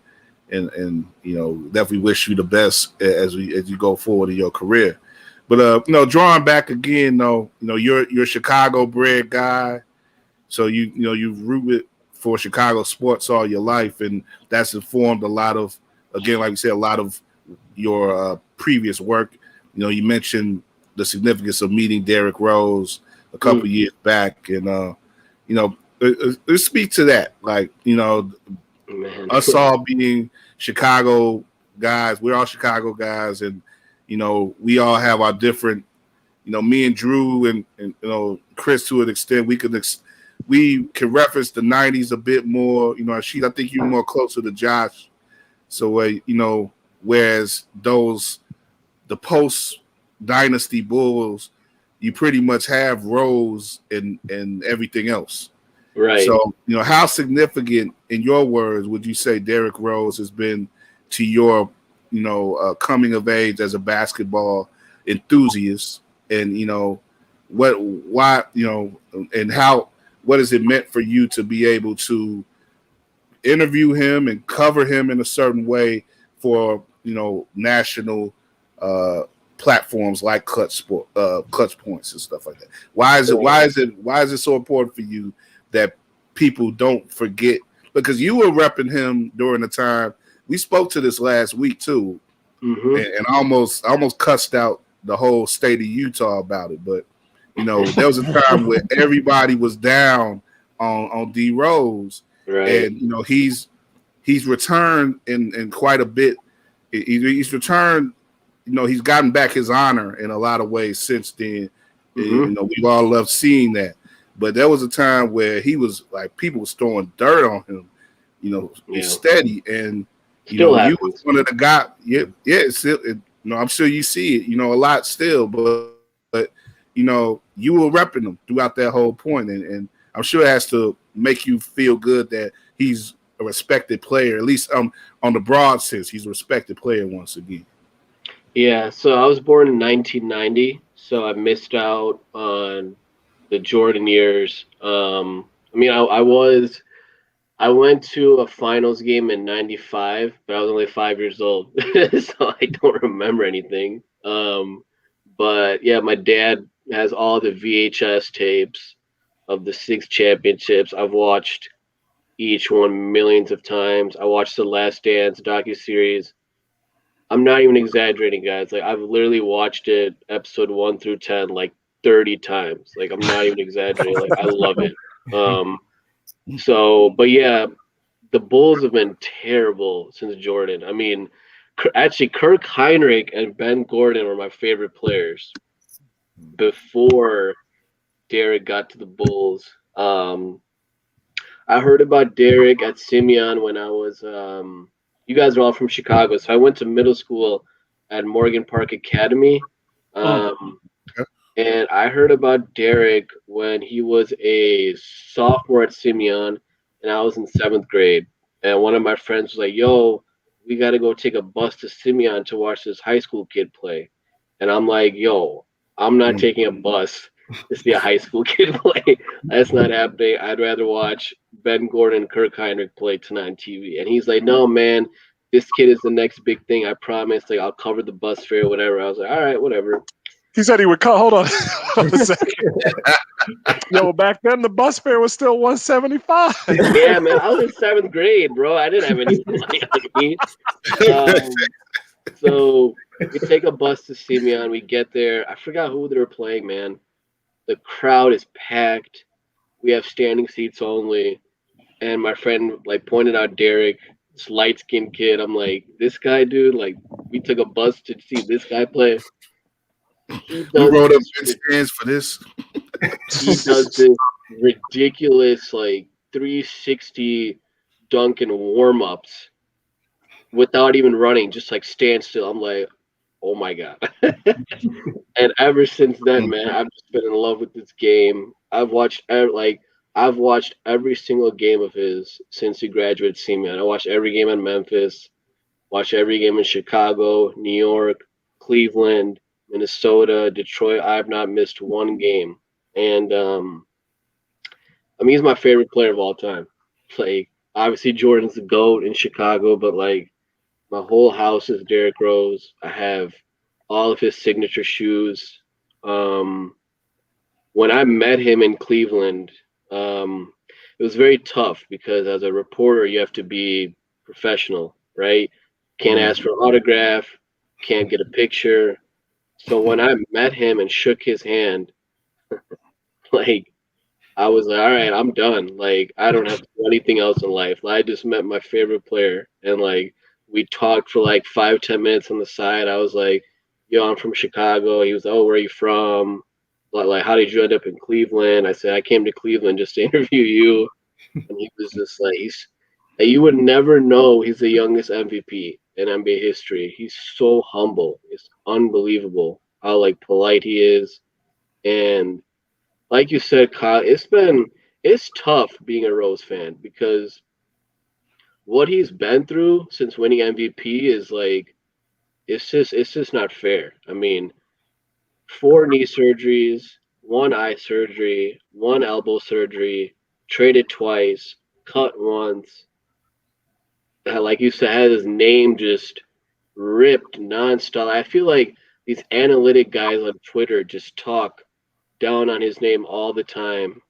and definitely wish you the best as you go forward in your career. But drawing back again, though, you're a Chicago bred guy, so you've rooted for Chicago sports all your life, and that's informed a lot of, again, like we said, a lot of your previous work. You mentioned the significance of meeting Derrick Rose a couple Mm, years back, and let's speak to that. Like man. us all being Chicago guys, we're all Chicago guys, and we all have our different. Me and Drew and Chris to an extent, we can reference the '90s a bit more. Sheet, I think you're more closer to Josh, so whereas the post dynasty Bulls, you pretty much have Rose and everything else. Right. So, how significant, in your words, would you say Derrick Rose has been to your, coming of age as a basketball enthusiast, and why, and how, what has it meant for you to be able to interview him and cover him in a certain way for national uh, platforms like Clutch Points and stuff like that. Why is it so important for you that people don't forget? Because you were repping him during the time we spoke to this last week too, Mm-hmm. and almost cussed out the whole state of Utah about it. But there was a time where everybody was down on D Rose, Right. and he's returned in quite a bit. He's returned. He's gotten back his honor in a lot of ways since then. Mm-hmm. We've all loved seeing that. But there was a time where he was like people was throwing dirt on him. It's Yeah. steady, and Still you happens. was one of the guys. Yeah, it's still. I'm sure you see it. A lot still, but you were repping him throughout that whole point, and I'm sure it has to make you feel good that he's a respected player, at least on the broad sense, he's a respected player once again. Yeah. So I was born in 1990, so I missed out on the Jordan years. I mean, I went to a finals game in '95, but I was only 5 years old, so I don't remember anything. But yeah, my dad has all the VHS tapes of the six championships. I've watched each one millions of times. I watched the Last Dance docuseries. I'm not even exaggerating, guys. Like I've literally watched it episode 1 through 10 like 30 times. Like I'm not even exaggerating. Like I love it. Um, but yeah, the Bulls have been terrible since Jordan. I mean, actually, Kirk Heinrich and Ben Gordon were my favorite players before Derek got to the Bulls. I heard about Derek at Simeon when I was. You guys are all from Chicago, so I went to middle school at Morgan Park Academy. Mm. And I heard about Derek when he was a sophomore at Simeon, and I was in seventh grade. And one of my friends was like, "Yo, we got to go take a bus to Simeon to watch this high school kid play." And I'm like, "Yo, I'm not taking a bus to see a high school kid play. That's not happening. I'd rather watch Ben Gordon and Kirk Heinrich play tonight on TV." And he's like, "No, man, this kid is the next big thing. I promise. Like, I'll cover the bus fare, whatever." I was like, "All right, whatever." He said he would call. Hold on, hold on a second. Yo, back then the bus fare was still $175. Yeah, man, I was in seventh grade, bro. I didn't have any money on me. So we take a bus to Simeon. We get there. I forgot who they were playing, man. The crowd is packed. We have standing seats only. And my friend like pointed out Derek, this light skinned kid. I'm like, this guy, dude, like we took a bus to see this guy play. He You does wrote up this, bench stands for this. he does this ridiculous like 360 dunk and warm ups without even running, just like stand still. I'm like, oh my god. And ever since then, man, I've just been in love with this game. I've watched every single game of his since he graduated senior. I watched every game in Memphis, watched every game in Chicago, New York, Cleveland, Minnesota, Detroit. I have not missed one game. And I mean, he's my favorite player of all time. Like, obviously, Jordan's the GOAT in Chicago, but like, my whole house is Derrick Rose. I have all of his signature shoes. Um, when I met him in Cleveland, it was very tough because as a reporter, you have to be professional, right? Can't ask for an autograph, can't get a picture. So when I met him and shook his hand, like I was like, all right, I'm done. Like, I don't have to do anything else in life. I just met my favorite player, and like we talked for like 5, 10 minutes on the side. I was like, yo, I'm from Chicago. He was, oh, where are you from? Like, how did you end up in Cleveland? I said, I came to Cleveland just to interview you. And he was just like, like, you would never know he's the youngest MVP in NBA history. He's so humble. It's unbelievable how like polite he is. And like you said, Kyle, it's tough being a Rose fan because what he's been through since winning MVP is like it's just not fair. I mean, 4 knee surgeries, 1 eye surgery, 1 elbow surgery, traded twice, cut once. Like you said, had his name just ripped nonstop. I feel like these analytic guys on Twitter just talk down on his name all the time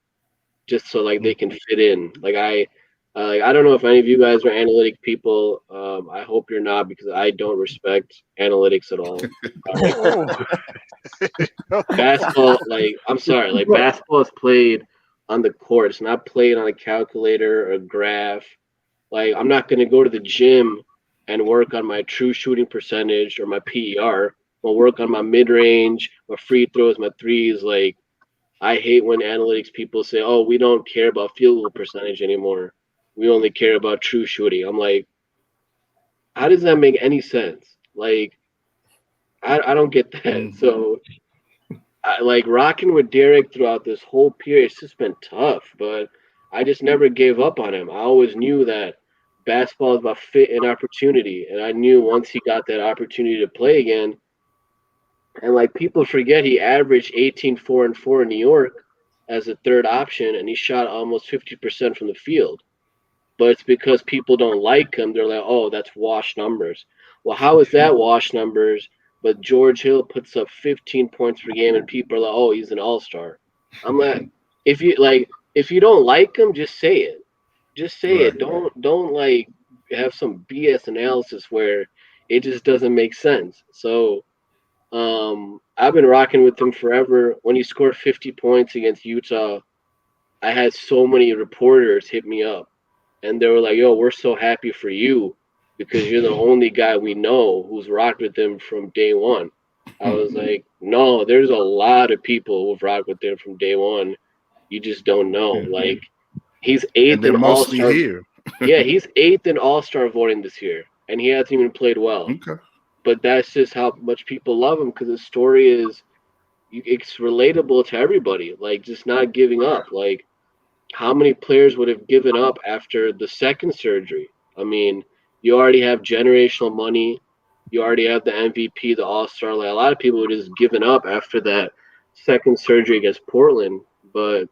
just so like they can fit in. I don't know if any of you guys are analytic people. I hope you're not because I don't respect analytics at all. Basketball, like I'm sorry, like basketball is played on the court. It's not played on a calculator or a graph. Like I'm not going to go to the gym and work on my true shooting percentage or my PER. I'll work on my mid range, my free throws, my threes. Like I hate when analytics people say, "Oh, we don't care about field goal percentage anymore. We only care about true shooting." I'm like, how does that make any sense? Like I don't get that. Mm. So like rocking with Derek throughout this whole period, it's just been tough, but I just never gave up on him. I always knew that basketball is about fit and opportunity, and I knew once he got that opportunity to play again, and like people forget he averaged 18, 4, and 4 in New York as a third option, and he shot almost 50% from the field. But it's because people don't like him. They're like, oh, that's wash numbers. Well, how is that wash numbers? But George Hill puts up 15 points per game, and people are like, oh, he's an all-star. I'm like, if you don't like him, just say it. Just say Right. it. Don't like have some BS analysis where it just doesn't make sense. So I've been rocking with him forever. When he scored 50 points against Utah, I had so many reporters hit me up and they were like, "Yo, we're so happy for you because you're the only guy we know who's rocked with him from day one." I was like, "No, there's a lot of people who've rocked with him from day one. You just don't know." Yeah. Like he's And eighth they're in All mostly Star. here. Yeah, he's eighth in All Star voting this year, and he hasn't even played well. Okay. But that's just how much people love him because his story is it's relatable to everybody. Like just not giving up. Like how many players would have given up after the second surgery? I mean, you already have generational money. You already have the MVP, the All Star. Like a lot of people would have just given up after that second surgery against Portland, but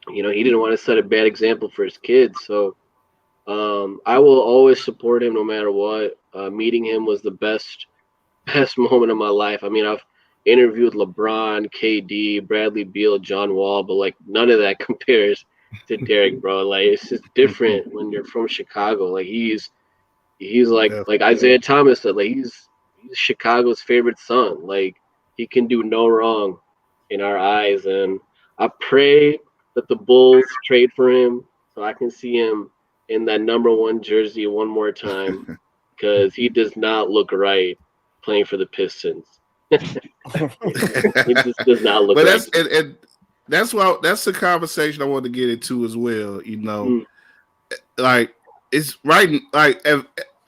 he didn't want to set a bad example for his kids. So I will always support him no matter what. Meeting him was the best moment of my life. I mean, I've interviewed LeBron, KD, Bradley Beal, John Wall, but like none of that compares to Derek, bro. Like it's just different when you're from Chicago. Like he's like Definitely. Isaiah Thomas said, like he's Chicago's favorite son. Like he can do no wrong in our eyes, and I pray that the Bulls trade for him so I can see him in that number 1 jersey one more time because he does not look right playing for the Pistons. It just does not look But right. and that's the conversation I want to get into as well. Mm, Like it's right. Like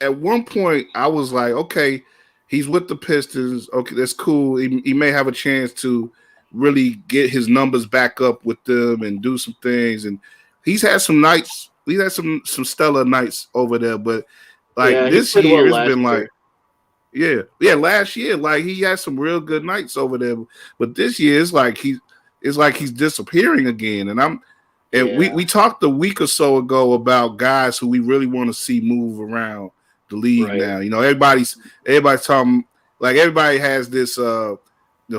at one point, I was like, okay, he's with the Pistons. Okay, that's cool. He may have a chance to really get his numbers back up with them and do some things. And he's had some nights. He's had some stellar nights over there. But like yeah, he this played well year, it's last been like. year. Yeah. Last year, like he had some real good nights over there, but this year it's like he's disappearing again. And we Yeah, we talked a week or so ago about guys who we really want to see move around the league right, now. Everybody's talking like everybody has this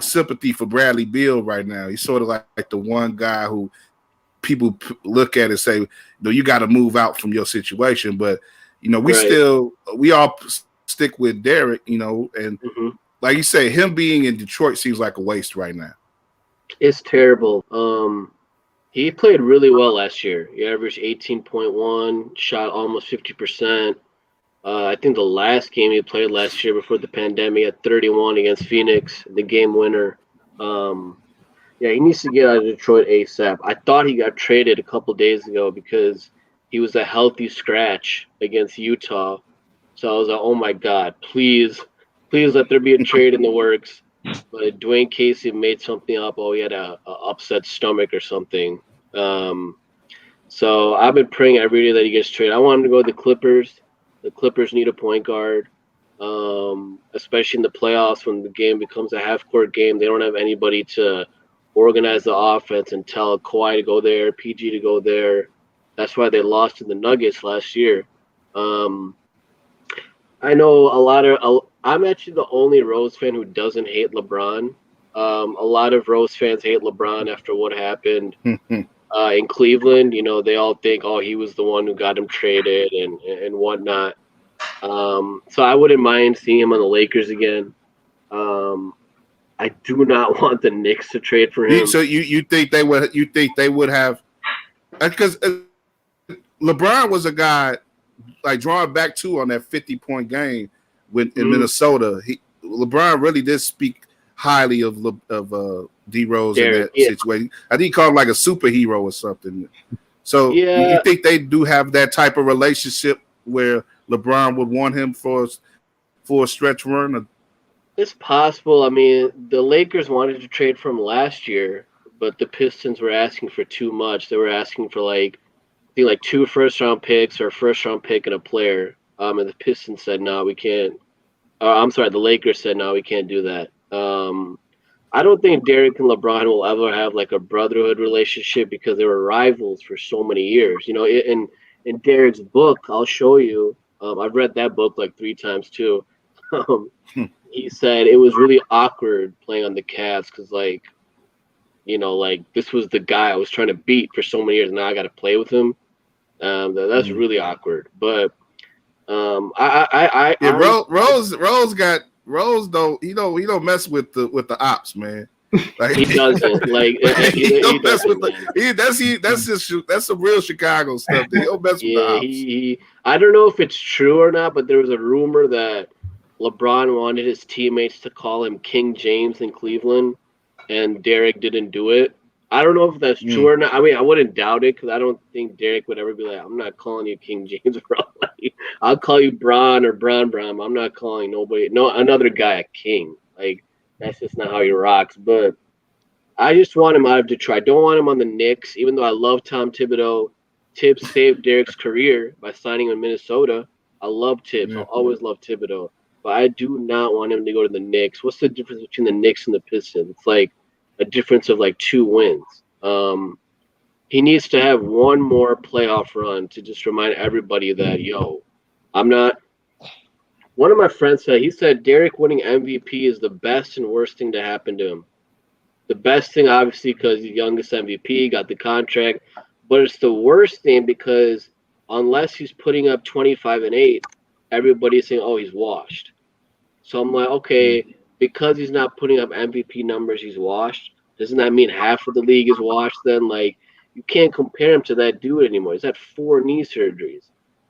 sympathy for Bradley Beal right now. He's sort of like the one guy who people look at and say, no, you got to move out from your situation. But right. we all stick with Derek, and Hmm. like you say, him being in Detroit seems like a waste right now. It's terrible. He played really well last year. He averaged 18.1, shot almost 50%. I think the last game he played last year before the pandemic at 31 against Phoenix, the game winner. Um, yeah, he needs to get out of Detroit ASAP. I thought he got traded a couple days ago because he was a healthy scratch against Utah. So I was like, oh my God, please let there be a trade in the works. But Dwayne Casey made something up. Oh, he had a upset stomach or something. Um, so I've been praying every day that he gets traded. I want him to go to the Clippers. The Clippers need a point guard, especially in the playoffs when the game becomes a half court game. They don't have anybody to organize the offense and tell Kawhi to go there, PG to go there. That's why they lost to the Nuggets last year. Um, I know I'm actually the only Rose fan who doesn't hate LeBron. A lot of Rose fans hate LeBron after what happened in Cleveland. They all think, oh, he was the one who got him traded and whatnot. So I wouldn't mind seeing him on the Lakers again. I do not want the Knicks to trade for him. So you think they would have because LeBron was a guy like drawing back too on that 50-point game in Minnesota. LeBron really did speak highly of D Rose in that situation. I think he called him like a superhero or something. So you think they do have that type of relationship where LeBron would want him for a stretch run? It's possible. I mean, the Lakers wanted to trade for him last year, but the Pistons were asking for too much. They were asking for I think 2 first-round picks or a first-round pick and a player. And the Pistons said, "No, we can't." I'm sorry, the Lakers said, "No, we can't do that." I don't think Derek and LeBron will ever have a brotherhood relationship because they were rivals for so many years. In Derek's book, I'll show you. I've read that book 3 times too. He said it was really awkward playing on the Cavs because this was the guy I was trying to beat for so many years. Now I got to play with him. That's really awkward. But Rose don't mess with the ops, man. He doesn't he don't mess with that's some real Chicago stuff. He don't mess with the ops. I don't know if it's true or not, but there was a rumor that LeBron wanted his teammates to call him King James in Cleveland, and Derek didn't do it. I don't know if that's true or not. I mean, I wouldn't doubt it because I don't think Derek would ever be like, "I'm not calling you King James, bro. I'll call you Bron or Bron. I'm not calling another guy a king. That's just not how he rocks." But I just want him out of Detroit. I don't want him on the Knicks, even though I love Tom Thibodeau. Tibbs saved Derek's career by signing in Minnesota. I love Tibbs. I'll always love Thibodeau. But I do not want him to go to the Knicks. What's the difference between the Knicks and the Pistons? It's a difference of 2 wins. He needs to have one more playoff run to just remind everybody that, I'm not. One of my friends said Derek winning MVP is the best and worst thing to happen to him. The best thing, obviously, because he's the youngest MVP, got the contract, but it's the worst thing because unless he's putting up 25 and 8, everybody's saying, "Oh, he's washed." So I'm like, okay, because he's not putting up MVP numbers, he's washed. Doesn't that mean half of the league is washed then? You can't compare him to that dude anymore. He's had 4 knee surgeries.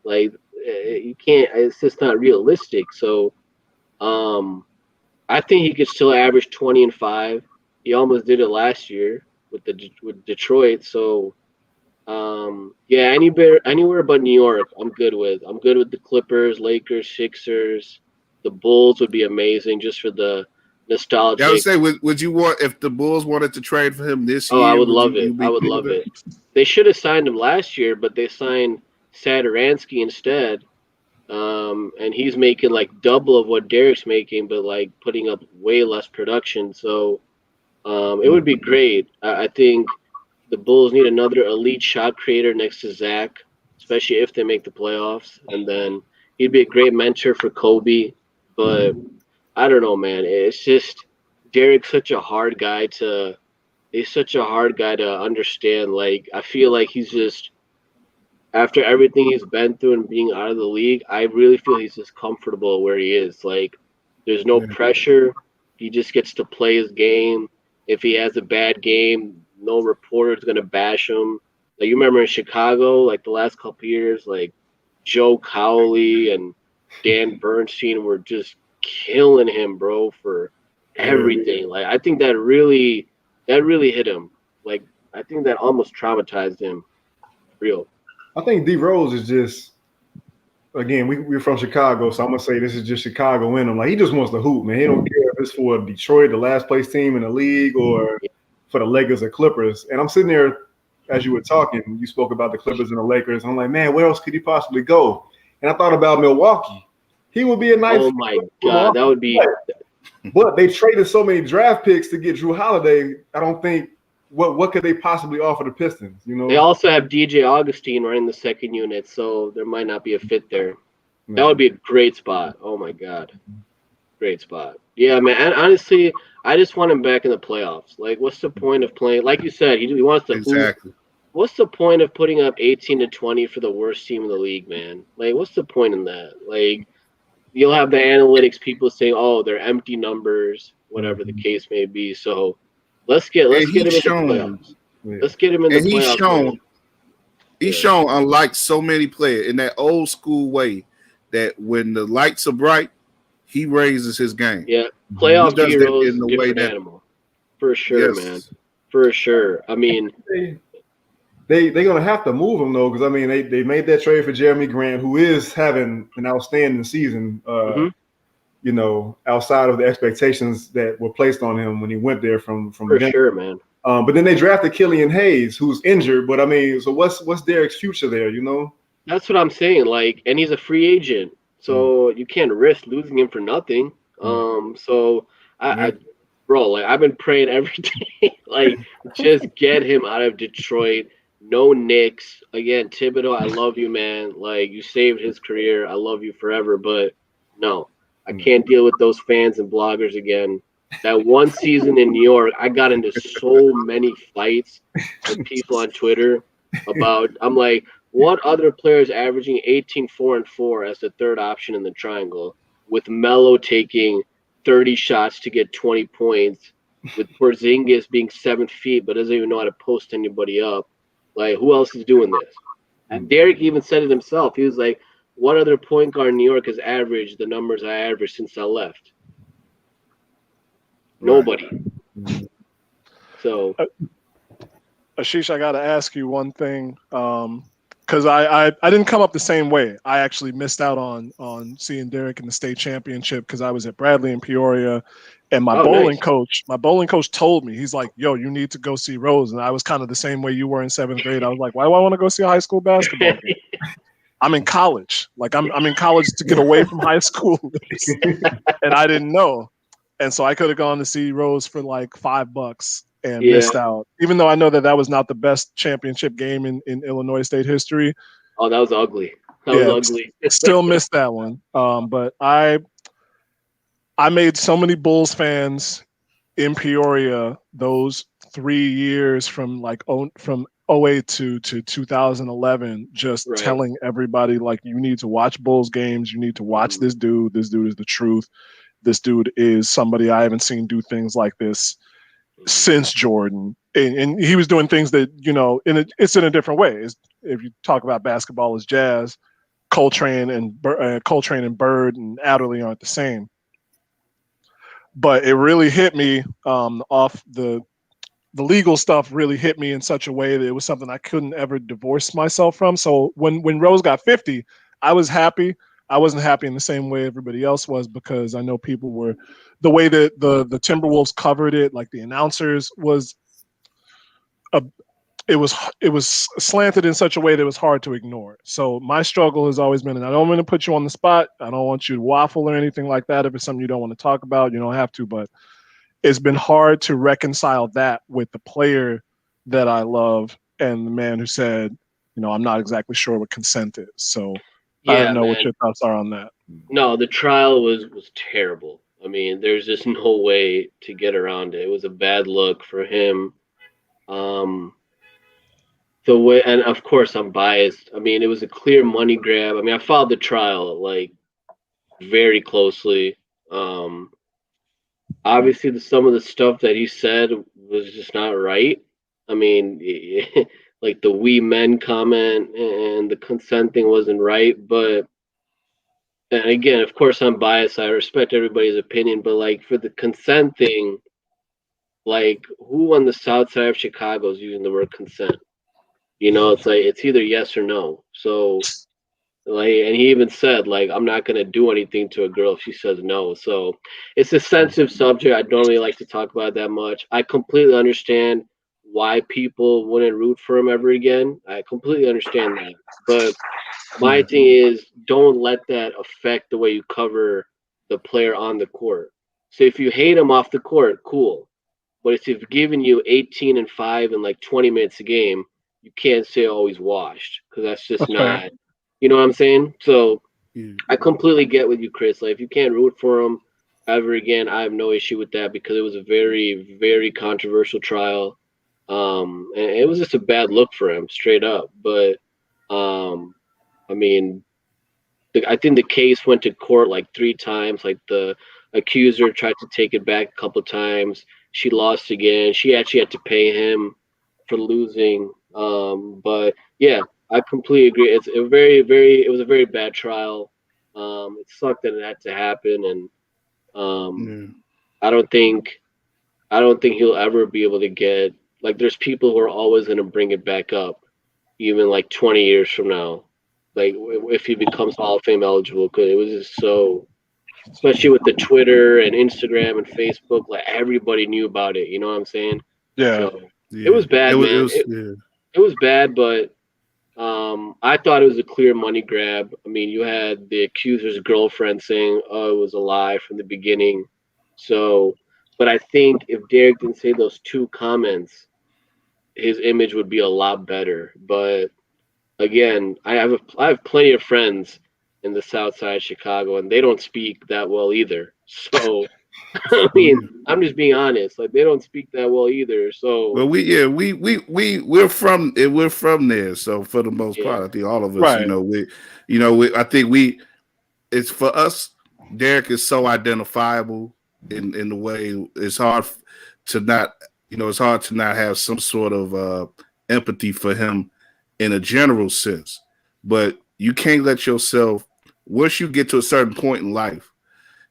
You can't. It's just not realistic. So, I think he could still average 20 and 5. He almost did it last year with Detroit. So, anywhere but New York, I'm good with. I'm good with the Clippers, Lakers, Sixers. The Bulls would be amazing just for the nostalgia. I would say, would you want if the Bulls wanted to trade for him this year? Oh, I would love it. I would love it. They should have signed him last year, but they signed Satoransky instead. And he's making double of what Derek's making, but putting up way less production. So it would be great. I think the Bulls need another elite shot creator next to Zach, especially if they make the playoffs. And then he'd be a great mentor for Kobe. But I don't know, man. It's just Derek's such a hard guy to understand. I feel like he's just, after everything he's been through and being out of the league, I really feel he's just comfortable where he is. There's no pressure. He just gets to play his game. If he has a bad game, no reporter's gonna bash him. You remember in Chicago, the last couple years, Joe Cowley and Dan Bernstein were just killing him, bro, for everything. I think that really hit him. I think that almost traumatized him. Real. I think D Rose is just, again, we're from Chicago, so I'm gonna say this is just Chicago in him. He just wants to hoop, man. He don't care if it's for Detroit, the last place team in the league, or for the Lakers or Clippers. And I'm sitting there, as you were talking, you spoke about the Clippers and the Lakers. I'm like, man, where else could he possibly go? And I thought about Milwaukee. He would be a nice. Oh my God, that would be. But they traded so many draft picks to get Drew Holiday. I don't think what could they possibly offer the Pistons? They also have DJ Augustine right in the second unit, so there might not be a fit there. That would be a great spot. Oh my God, great spot. Yeah, man. And honestly, I just want him back in the playoffs. What's the point of playing? Like you said, he wants to. Exactly. What's the point of putting up 18 to 20 for the worst team in the league, man? What's the point in that? You'll have the analytics people saying, "Oh, they're empty numbers," whatever the case may be. So let's get him in the playoffs. Let's get him in the playoffs. He's shown, unlike so many players, in that old school way, that when the lights are bright, he raises his game. Yeah, He playoff does D that Rose, in the way different that, animal, for sure, man, yes, for sure. I mean, They're gonna have to move him though, because I mean they made that trade for Jeremy Grant, who is having an outstanding season. mhm, You know, outside of the expectations that were placed on him when he went there from for Denver. sure, man. But then they drafted Killian Hayes, who's injured. But I mean, so what's Derek's future there? You know? That's what I'm saying. Like, and he's a free agent, so you can't risk losing him for nothing. So yeah. I bro, like I've been praying every day, like just get him out of Detroit. No Knicks again. Thibodeau, I love you, man. Like you saved his career. I love you forever, but no, I can't deal with those fans and bloggers again. That one season in New York, I got into so many fights with people on Twitter about. I'm like, what other player is averaging 18, 4, and 4 as the third option in the triangle, with Melo taking 30 shots to get 20 points, with Porzingis being 7 feet but doesn't even know how to post anybody up? Like, who else is doing this? And Derek even said it himself. He was like, what other point guard in New York has averaged the numbers I averaged since I left? Nobody. So, Ashish, I got to ask you one thing, because I didn't come up the same way. I actually missed out on seeing Derek in the state championship because I was at Bradley in Peoria, and my bowling coach told me, he's like, "Yo, you need to go see Rose," and I was kind of the same way you were in 7th grade. I was like, "Why do I want to go see a high school basketball game? I'm in college. Like I'm in college to get away from high school," and I didn't know, and so I could have gone to see Rose for like $5 and yeah. missed out. Even though I know that was not the best championship game in Illinois State history. Oh, that was ugly. That was Yeah, ugly. still missed that one. But I made so many Bulls fans in Peoria those 3 years from from '08 to 2011, just Right. telling everybody like, you need to watch Bulls games. You need to watch this dude. This dude is the truth. This dude is somebody I haven't seen do things like this since Jordan. And he was doing things that, it's in a different way. If you talk about basketball as jazz, Coltrane and Bird and Adderley aren't the same. But it really hit me off the legal stuff really hit me in such a way that it was something I couldn't ever divorce myself from. So when Rose got 50, I was happy. I wasn't happy in the same way everybody else was, because I know people were, the way that the Timberwolves covered it, like the announcers it was slanted in such a way that it was hard to ignore. So my struggle has always been, and I don't want to put you on the spot. I don't want you to waffle or anything like that. If it's something you don't want to talk about, you don't have to, but it's been hard to reconcile that with the player that I love and the man who said, I'm not exactly sure what consent is. So I don't Yeah, know what man. your thoughts are on that. No, the trial was terrible. I mean, there's just no way to get around it. It was a bad look for him. The way, and of course I'm biased. I mean, it was a clear money grab. I mean, I followed the trial like very closely. Um, Obviously, some of the stuff that he said was just not right. I mean, like the "we men" comment and the consent thing wasn't right. But and again, of course, I'm biased. I respect everybody's opinion, but like for the consent thing, like who on the south side of Chicago is using the word consent? It's like it's either yes or no. So like, and he even said like I'm not gonna do anything to a girl if she says no. So it's a sensitive subject. I don't really like to talk about it that much. I completely understand why people wouldn't root for him ever again. I completely understand that. But my thing is, don't let that affect the way you cover the player on the court. So if you hate him off the court, cool. But if he's giving you 18 and 5 in like 20 minutes a game, you can't say oh he's washed, because that's just That's fair. not. You know what I'm saying? So Yeah. I completely get with you, Chris. Like if you can't root for him ever again, I have no issue with that, because it was a very, very controversial trial. And it was just a bad look for him, straight up. But I mean, I think the case went to court like 3 times. Like the accuser tried to take it back a couple times. She lost again. She actually had to pay him for losing. But yeah, I completely agree. It's a it was a very bad trial. It sucked that it had to happen, and um, Yeah. I don't think I don't think he'll ever be able to get like. There's people who are always going to bring it back up, even like 20 years from now, like if he becomes Hall of Fame eligible, because it was just so, especially with the Twitter and Instagram and Facebook, like everybody knew about it. You know what I'm saying? Yeah. So it Yeah. was bad, It man. was yeah. It was bad, but I thought it was a clear money grab. I mean, you had the accuser's girlfriend saying, "Oh, it was a lie from the beginning." So, but I think if Derek didn't say those two comments, his image would be a lot better. But again, I have plenty of friends in the South Side of Chicago, and they don't speak that well either. So, I mean, Yeah. I'm just being honest. Like they don't speak that well either. So, Well, we're from there. So for the most yeah, part, I think all of us, Right. I think it's for us. Derek is so identifiable in the way it's hard to not, it's hard to not have some sort of empathy for him in a general sense. But you can't let yourself, once you get to a certain point in life,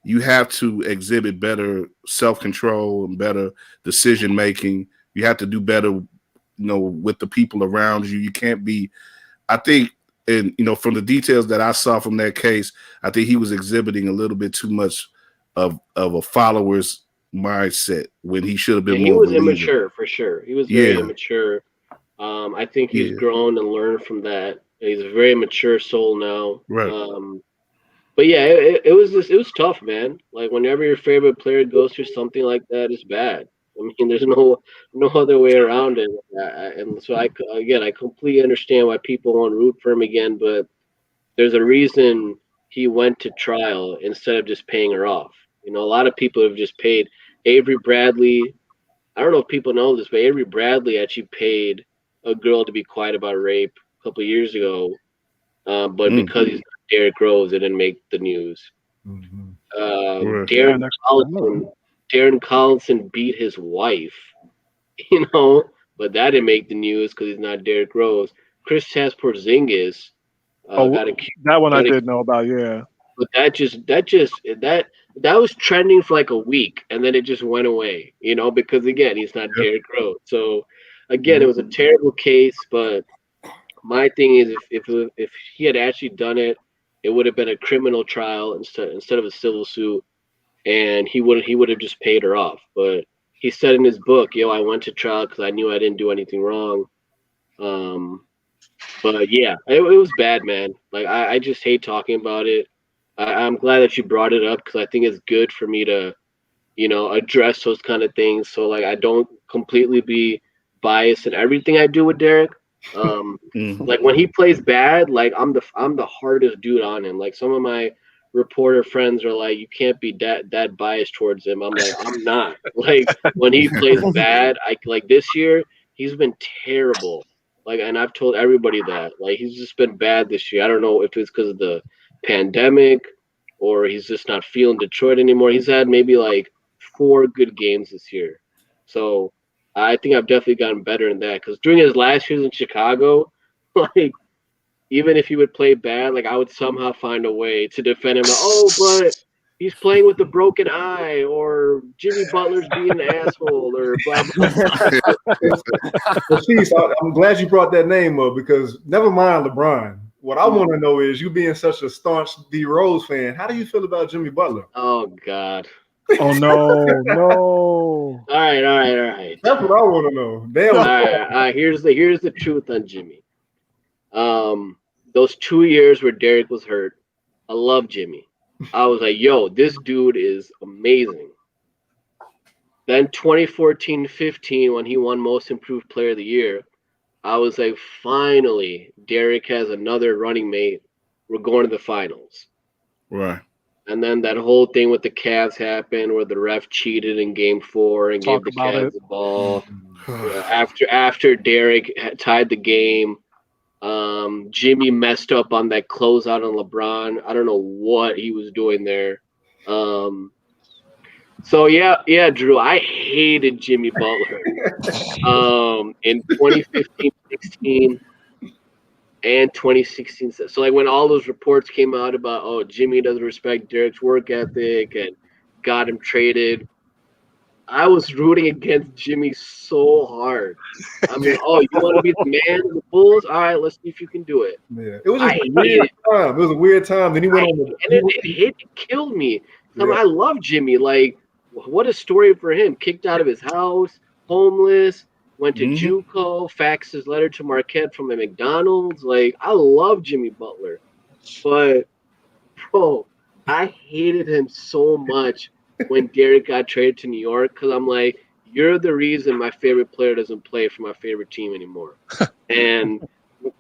you have to exhibit better self control and better decision making. You have to do better, with the people around you. You can't be. I think, and from the details that I saw from that case, I think he was exhibiting a little bit too much of a follower's mindset when he should have yeah, been he more of a was leader. immature for sure. He was very Yeah, immature. I think he's yeah, grown and learned from that. He's a very mature soul now. right. But yeah, it was tough, man. Like whenever your favorite player goes through something like that, it's bad. I mean, there's no other way around it. And so again, I completely understand why people want to root for him again, but there's a reason he went to trial instead of just paying her off. You know, a lot of people have just paid Avery Bradley. I don't know if people know this, but Avery Bradley actually paid a girl to be quiet about rape a couple of years ago, but Mm, because he's not Derrick Rose, it didn't make the news. Mm-hmm. right. Man, that's criminal. Darren Collison beat his wife, but that didn't make the news because he's not Derrick Rose. Chris Porzingis Oh, got accused, that one I got did know about. Yeah. but that was trending for like a week, and then it just went away, because again, he's not Yep. Derrick Rose. So again, it Yep. was a terrible case, but my thing is, if he had actually done it, it would have been a criminal trial instead of a civil suit, and he would have just paid her off. But he said in his book, "Yo, I went to trial because I knew I didn't do anything wrong." Um, but yeah, it was bad, man. Like I just hate talking about it. I'm glad that you brought it up because I think it's good for me to address those kind of things. So like I don't completely be biased in everything I do with Derek. Um, Mm, like when he plays bad, like I'm the hardest dude on him. Like some of my reporter friends are like, you can't be that biased towards him. I'm like, I'm not. Like when he plays bad, I like this year he's been terrible. Like, and I've told everybody that. Like he's just been bad this year. I don't know if it's because of the pandemic or he's just not feeling Detroit anymore. He's had maybe like 4 good games this year. So I think I've definitely gotten better in that because during his last years in Chicago, like even if he would play bad, like I would somehow find a way to defend him. Like, oh, but he's playing with a broken eye, or Jimmy Butler's being an asshole, or blah blah. Ashish, I'm glad you brought that name up because never mind LeBron. What I want to know is you being such a staunch D Rose fan, how do you feel about Jimmy Butler? Oh God. Oh no, no. All right, all right, all right. That's what I want to know. Damn. All right, all right. Here's the truth on Jimmy. Those 2 years where Derek was hurt, I love Jimmy. I was like, yo, this dude is amazing. Then 2014-15, when he won Most Improved Player of the Year, I was like, finally, Derek has another running mate. We're going to the finals. right. And then that whole thing with the Cavs happened where the ref cheated in game 4 and gave Talk the about Cavs it. the ball. After Derek had tied the game, Jimmy messed up on that closeout on LeBron. I don't know what he was doing there. So yeah, Drew, I hated Jimmy Butler. In 2015-16, and 2016. So like when all those reports came out about Jimmy doesn't respect Derek's work ethic and got him traded, I was rooting against Jimmy so hard. I mean, you want to be the man of the Bulls? All right, let's see if you can do it. Yeah, it was I just a hate weird it. time. It was a weird time. Then he went on the. And it killed me. I mean, Yeah. I love Jimmy. Like, what a story for him. Kicked out of his house, homeless, went to JUCO, faxed his letter to Marquette from a McDonald's. Like, I love Jimmy Butler. But, bro, I hated him so much when Derek got traded to New York because I'm like, you're the reason my favorite player doesn't play for my favorite team anymore. And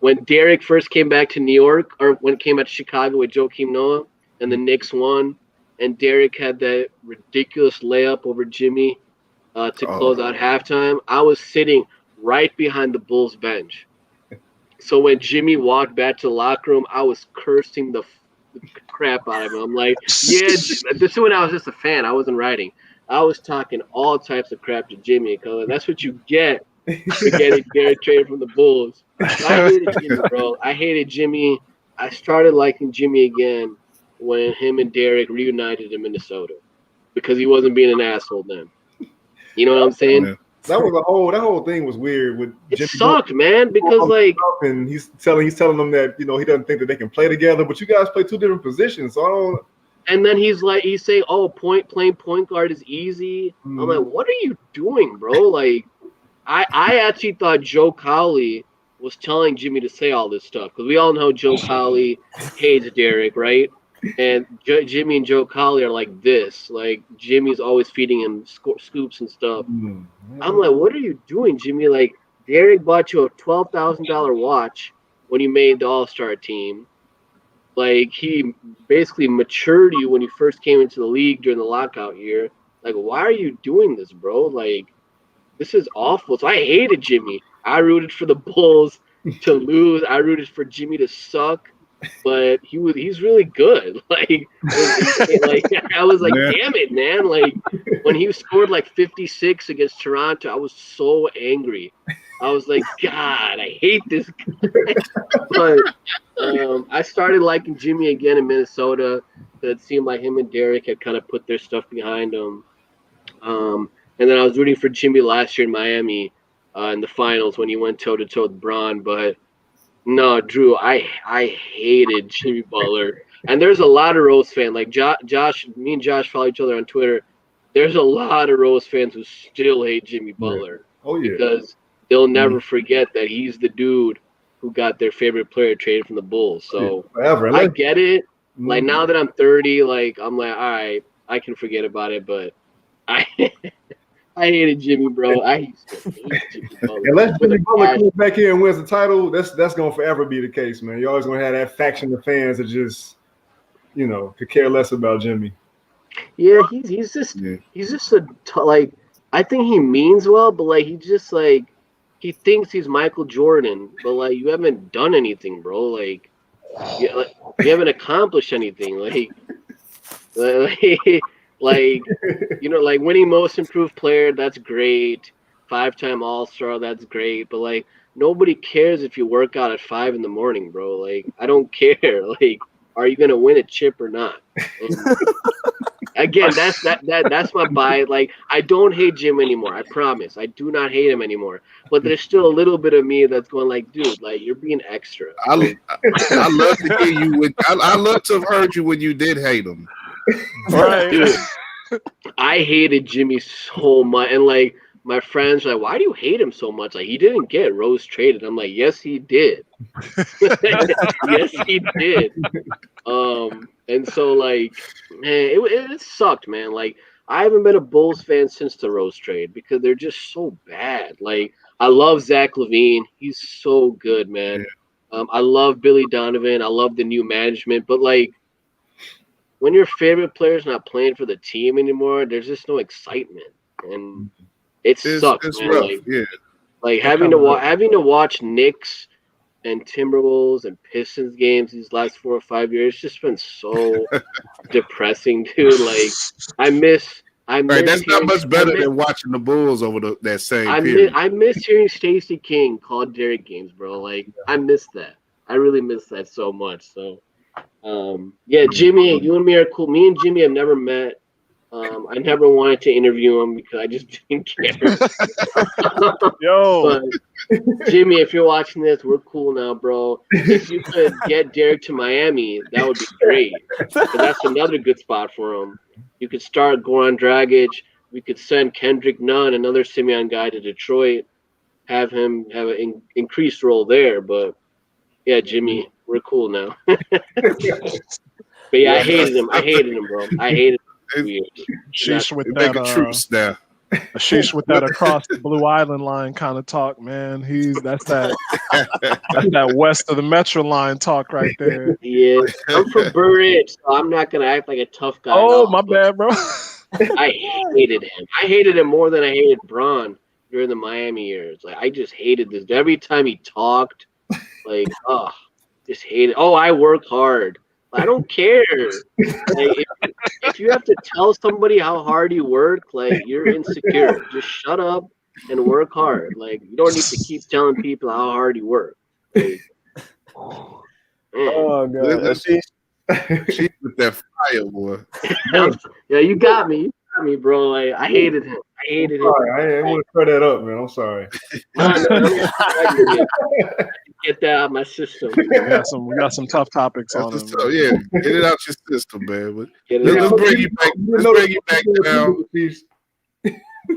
when Derek first came back to New York, or when it came back to Chicago with Joakim Noah, and the Knicks won, and Derek had that ridiculous layup over Jimmy to close out halftime, I was sitting right behind the Bulls bench. So when Jimmy walked back to the locker room, I was cursing the crap out of him. I'm like, yeah, this is when I was just a fan. I wasn't writing. I was talking all types of crap to Jimmy because that's what you get for getting Derek traded from the Bulls. So I hated Jimmy, bro. I hated Jimmy. I started liking Jimmy again when him and Derek reunited in Minnesota because he wasn't being an asshole then. You know what I'm saying? Yeah. That whole thing was weird with It Jimmy sucked, man, because like, and he's telling them that he doesn't think that they can play together, but you guys play two different positions, so I don't. And then he's saying, playing point guard is easy. I'm like, what are you doing, bro? Like, I actually thought Joe Cowley was telling Jimmy to say all this stuff because we all know Joe Cowley hates Derek, right? And Jimmy and Joe Cowley are like this. Like, Jimmy's always feeding him scoops and stuff. I'm like, what are you doing, Jimmy? Like, Derek bought you a $12,000 watch when you made the All-Star team. Like, he basically matured you when you first came into the league during the lockout year. Like, why are you doing this, bro? Like, this is awful. So I hated Jimmy. I rooted for the Bulls to lose. I rooted for Jimmy to suck. But he's really good. Like I was like, damn it, man. Like when he scored like 56 against Toronto, I was so angry. I was like, God, I hate this guy. But I started liking Jimmy again in Minnesota. It seemed like him and Derek had kind of put their stuff behind them. And then I was rooting for Jimmy last year in Miami in the finals when he went toe-to-toe with Bron. But no, Drew, I hated Jimmy Butler. And there's a lot of Rose fans. Like Josh, me and Josh follow each other on Twitter. There's a lot of Rose fans who still hate Jimmy Butler. Oh, yeah. Because they'll never forget that he's the dude who got their favorite player traded from the Bulls. So forever. I get it. Like now that I'm 30, like I'm like, all right, I can forget about it. But I hated Jimmy, bro. I used to hate Jimmy Butler. Unless Jimmy Butler comes back here and wins the title, that's gonna forever be the case, man. You're always gonna have that faction of fans that just, could care less about Jimmy. Yeah, he's just like, I think he means well, but like he just like he thinks he's Michael Jordan, but like you haven't done anything, bro. Like you haven't accomplished anything. Like like winning most improved player, that's great. 5-time All-Star, that's great. But like nobody cares if you work out at 5 a.m, bro. Like I don't care. Like, are you gonna win a chip or not? And again, that's my bias. Like I don't hate Jim anymore. I promise. I do not hate him anymore. But there's still a little bit of me that's going like, dude, like you're being extra. I love to hear you. I love to have heard you when you did hate him. Right. Dude, I hated Jimmy so much. And like my friends are like, why do you hate him so much? Like he didn't get Rose traded. I'm like, yes, he did. Yes, he did. And so like, man, it sucked, man. Like I haven't been a Bulls fan since the Rose trade because they're just so bad. Like I love Zach LaVine. He's so good, man. I love Billy Donovan. I love the new management. But like, when your favorite player's not playing for the team anymore, there's just no excitement, and it sucks, it's man. rough. Like having to watch Knicks and Timberwolves and Pistons games these last 4 or 5 years. It's just been so depressing, dude. Like I miss. That's not much better than watching the Bulls over that same period. I miss hearing Stacey King call Derek games, bro. Like I miss that. I really miss that so much. So, yeah, Jimmy, you and me are cool. Me and Jimmy have never met. I never wanted to interview him because I just didn't care. Yo, But Jimmy, if you're watching this, we're cool now, bro. If you could get Derek to Miami, that would be great. Because that's another good spot for him. You could start Goran Dragic. We could send Kendrick Nunn, another Simeon guy, to Detroit. Have him have an increased role there. But yeah, Jimmy, we're cool now. But yeah, I hated him. I hated him, bro. I hated him for 2 years. Sheesh with They that. make a truce now. Ashish with that across the Blue Island line kind of talk, man. That's that west of the Metro line talk right there. Yeah, I'm from Burridge, so I'm not gonna act like a tough guy at Oh, all. my But bad, bro. I hated him. I hated him more than I hated Braun during the Miami years. Like I just hated this. Every time he talked, like, oh, just hated. Oh, I work hard. I don't care. Like if you have to tell somebody how hard you work, like you're insecure. Just shut up and work hard. Like you don't need to keep telling people how hard you work. Like, man. Oh god, She with that fire, boy. Yeah, you got me. You got me, bro. Like, I hated him. I hated him. Sorry, I didn't want to clear that up, man. I'm sorry. No, I didn't get that out of my system. We got some tough topics That's on what's him. up. Yeah, get it out your system, man. But Get it let's out. bring you back. Let's bring you back down.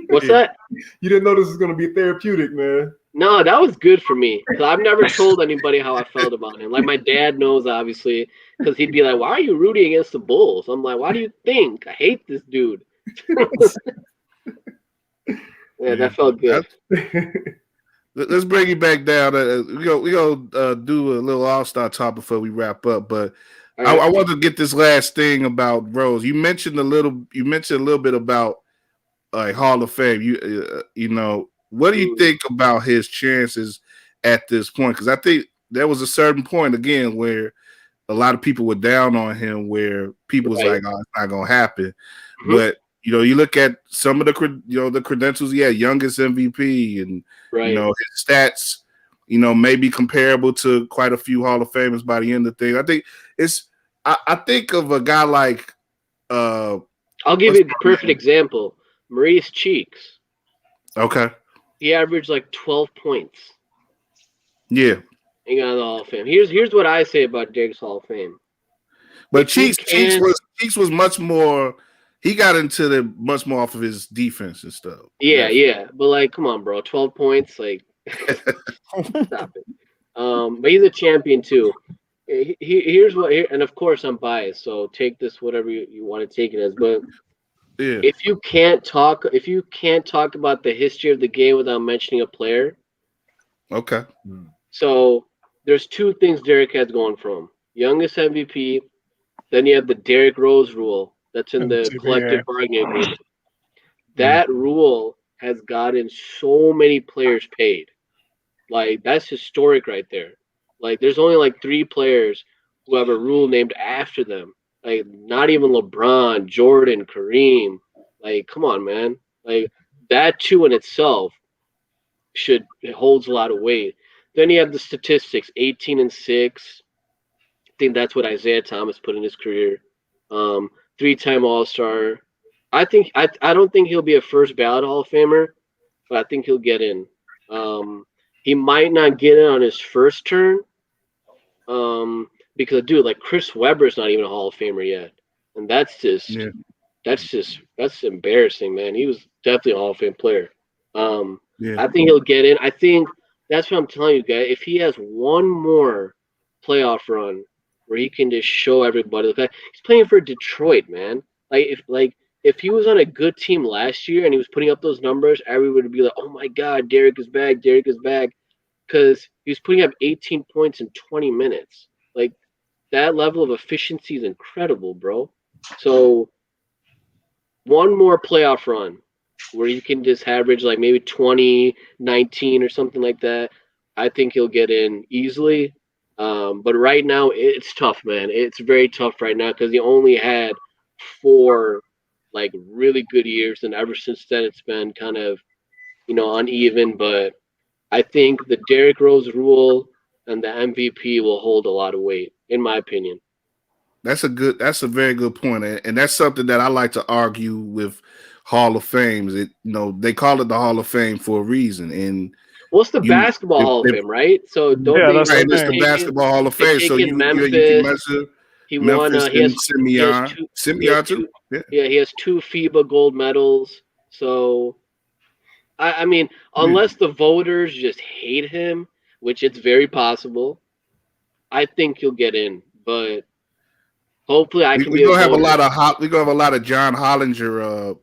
What's that? You didn't know this was going to be therapeutic, man. No, that was good for me because I've never told anybody how I felt about him. Like my dad knows, obviously, because he'd be like, "Why are you rooting against the Bulls?" I'm like, "Why do you think I hate this dude?" Yeah, that felt good. Let's bring you back down. We go do a little all-star talk before we wrap up. But Right. I want to get this last thing about Rose. You mentioned a little bit about Hall of Fame. You know, what do you think about his chances at this point? Because I think there was a certain point again where a lot of people were down on him, where people was like, "Oh, it's not gonna happen." Mhm. But you know, you look at some of the credentials he had, youngest MVP, and you know his stats. You know, maybe comparable to quite a few Hall of Famers by the end of the thing. I think it's. I think of a guy like. I'll give you a perfect example. Maurice Cheeks. Okay. He averaged like 12 points. Yeah. He got in the Hall of Fame. Here's what I say about Derek's Hall of Fame. But Cheeks was much more. He got into the much more off of his defense and stuff. Yeah. But like, come on, bro. 12 points, like, stop it. But he's a champion too. Here's what, and of course I'm biased, so take this whatever you want to take it as. But yeah, if you can't talk about the history of the game without mentioning a player, okay. So there's two things Derek has going for him: youngest MVP. Then you have the Derrick Rose rule that's in the collective bargaining agreement. That rule has gotten so many players paid. Like that's historic right there. Like there's only like 3 players who have a rule named after them. Like not even LeBron, Jordan, Kareem. Like come on, man. Like that too in itself it holds a lot of weight. Then you have the statistics: 18-6. I think that's what Isaiah Thomas put in his career. 3-time All-Star. I don't think he'll be a first ballot Hall of Famer, but I think he'll get in. He might not get in on his first turn, because dude, like Chris Webber's not even a Hall of Famer yet, and that's embarrassing, man. He was definitely a Hall of Fame player. I think he'll get in. I think that's what I'm telling you, guys. If he has one more playoff run where he can just show everybody, he's playing for Detroit, man. If he was on a good team last year and he was putting up those numbers, everyone would be like, "Oh my God, Derek is back! Derek is back!" Because he was putting up 18 points in 20 minutes. Like that level of efficiency is incredible, bro. So one more playoff run where you can just average like maybe 20, 19 or something like that, I think he'll get in easily. But right now, it's tough, man. It's very tough right now because he only had 4 like really good years, and ever since then, it's been kind of uneven. But I think the Derrick Rose rule, and the MVP will hold a lot of weight, in my opinion. That's a very good point, and that's something that I like to argue with Hall of Fames. They call it the Hall of Fame for a reason, and What's the you basketball Hall of if, Fame, right? So don't Yeah, they that's right, the don't it's they the thing. take in Basketball Hall of they Fame. take So in you can Memphis? measure He won. Memphis He and has Simeon, two. He has Simeon too. two. Yeah, Yeah, he has two FIBA gold medals. So I mean, yeah. unless the voters just hate him, which it's very possible, I think he'll get in. But hopefully, I can We be a gonna have a voter. lot of we gonna have a lot of John Hollinger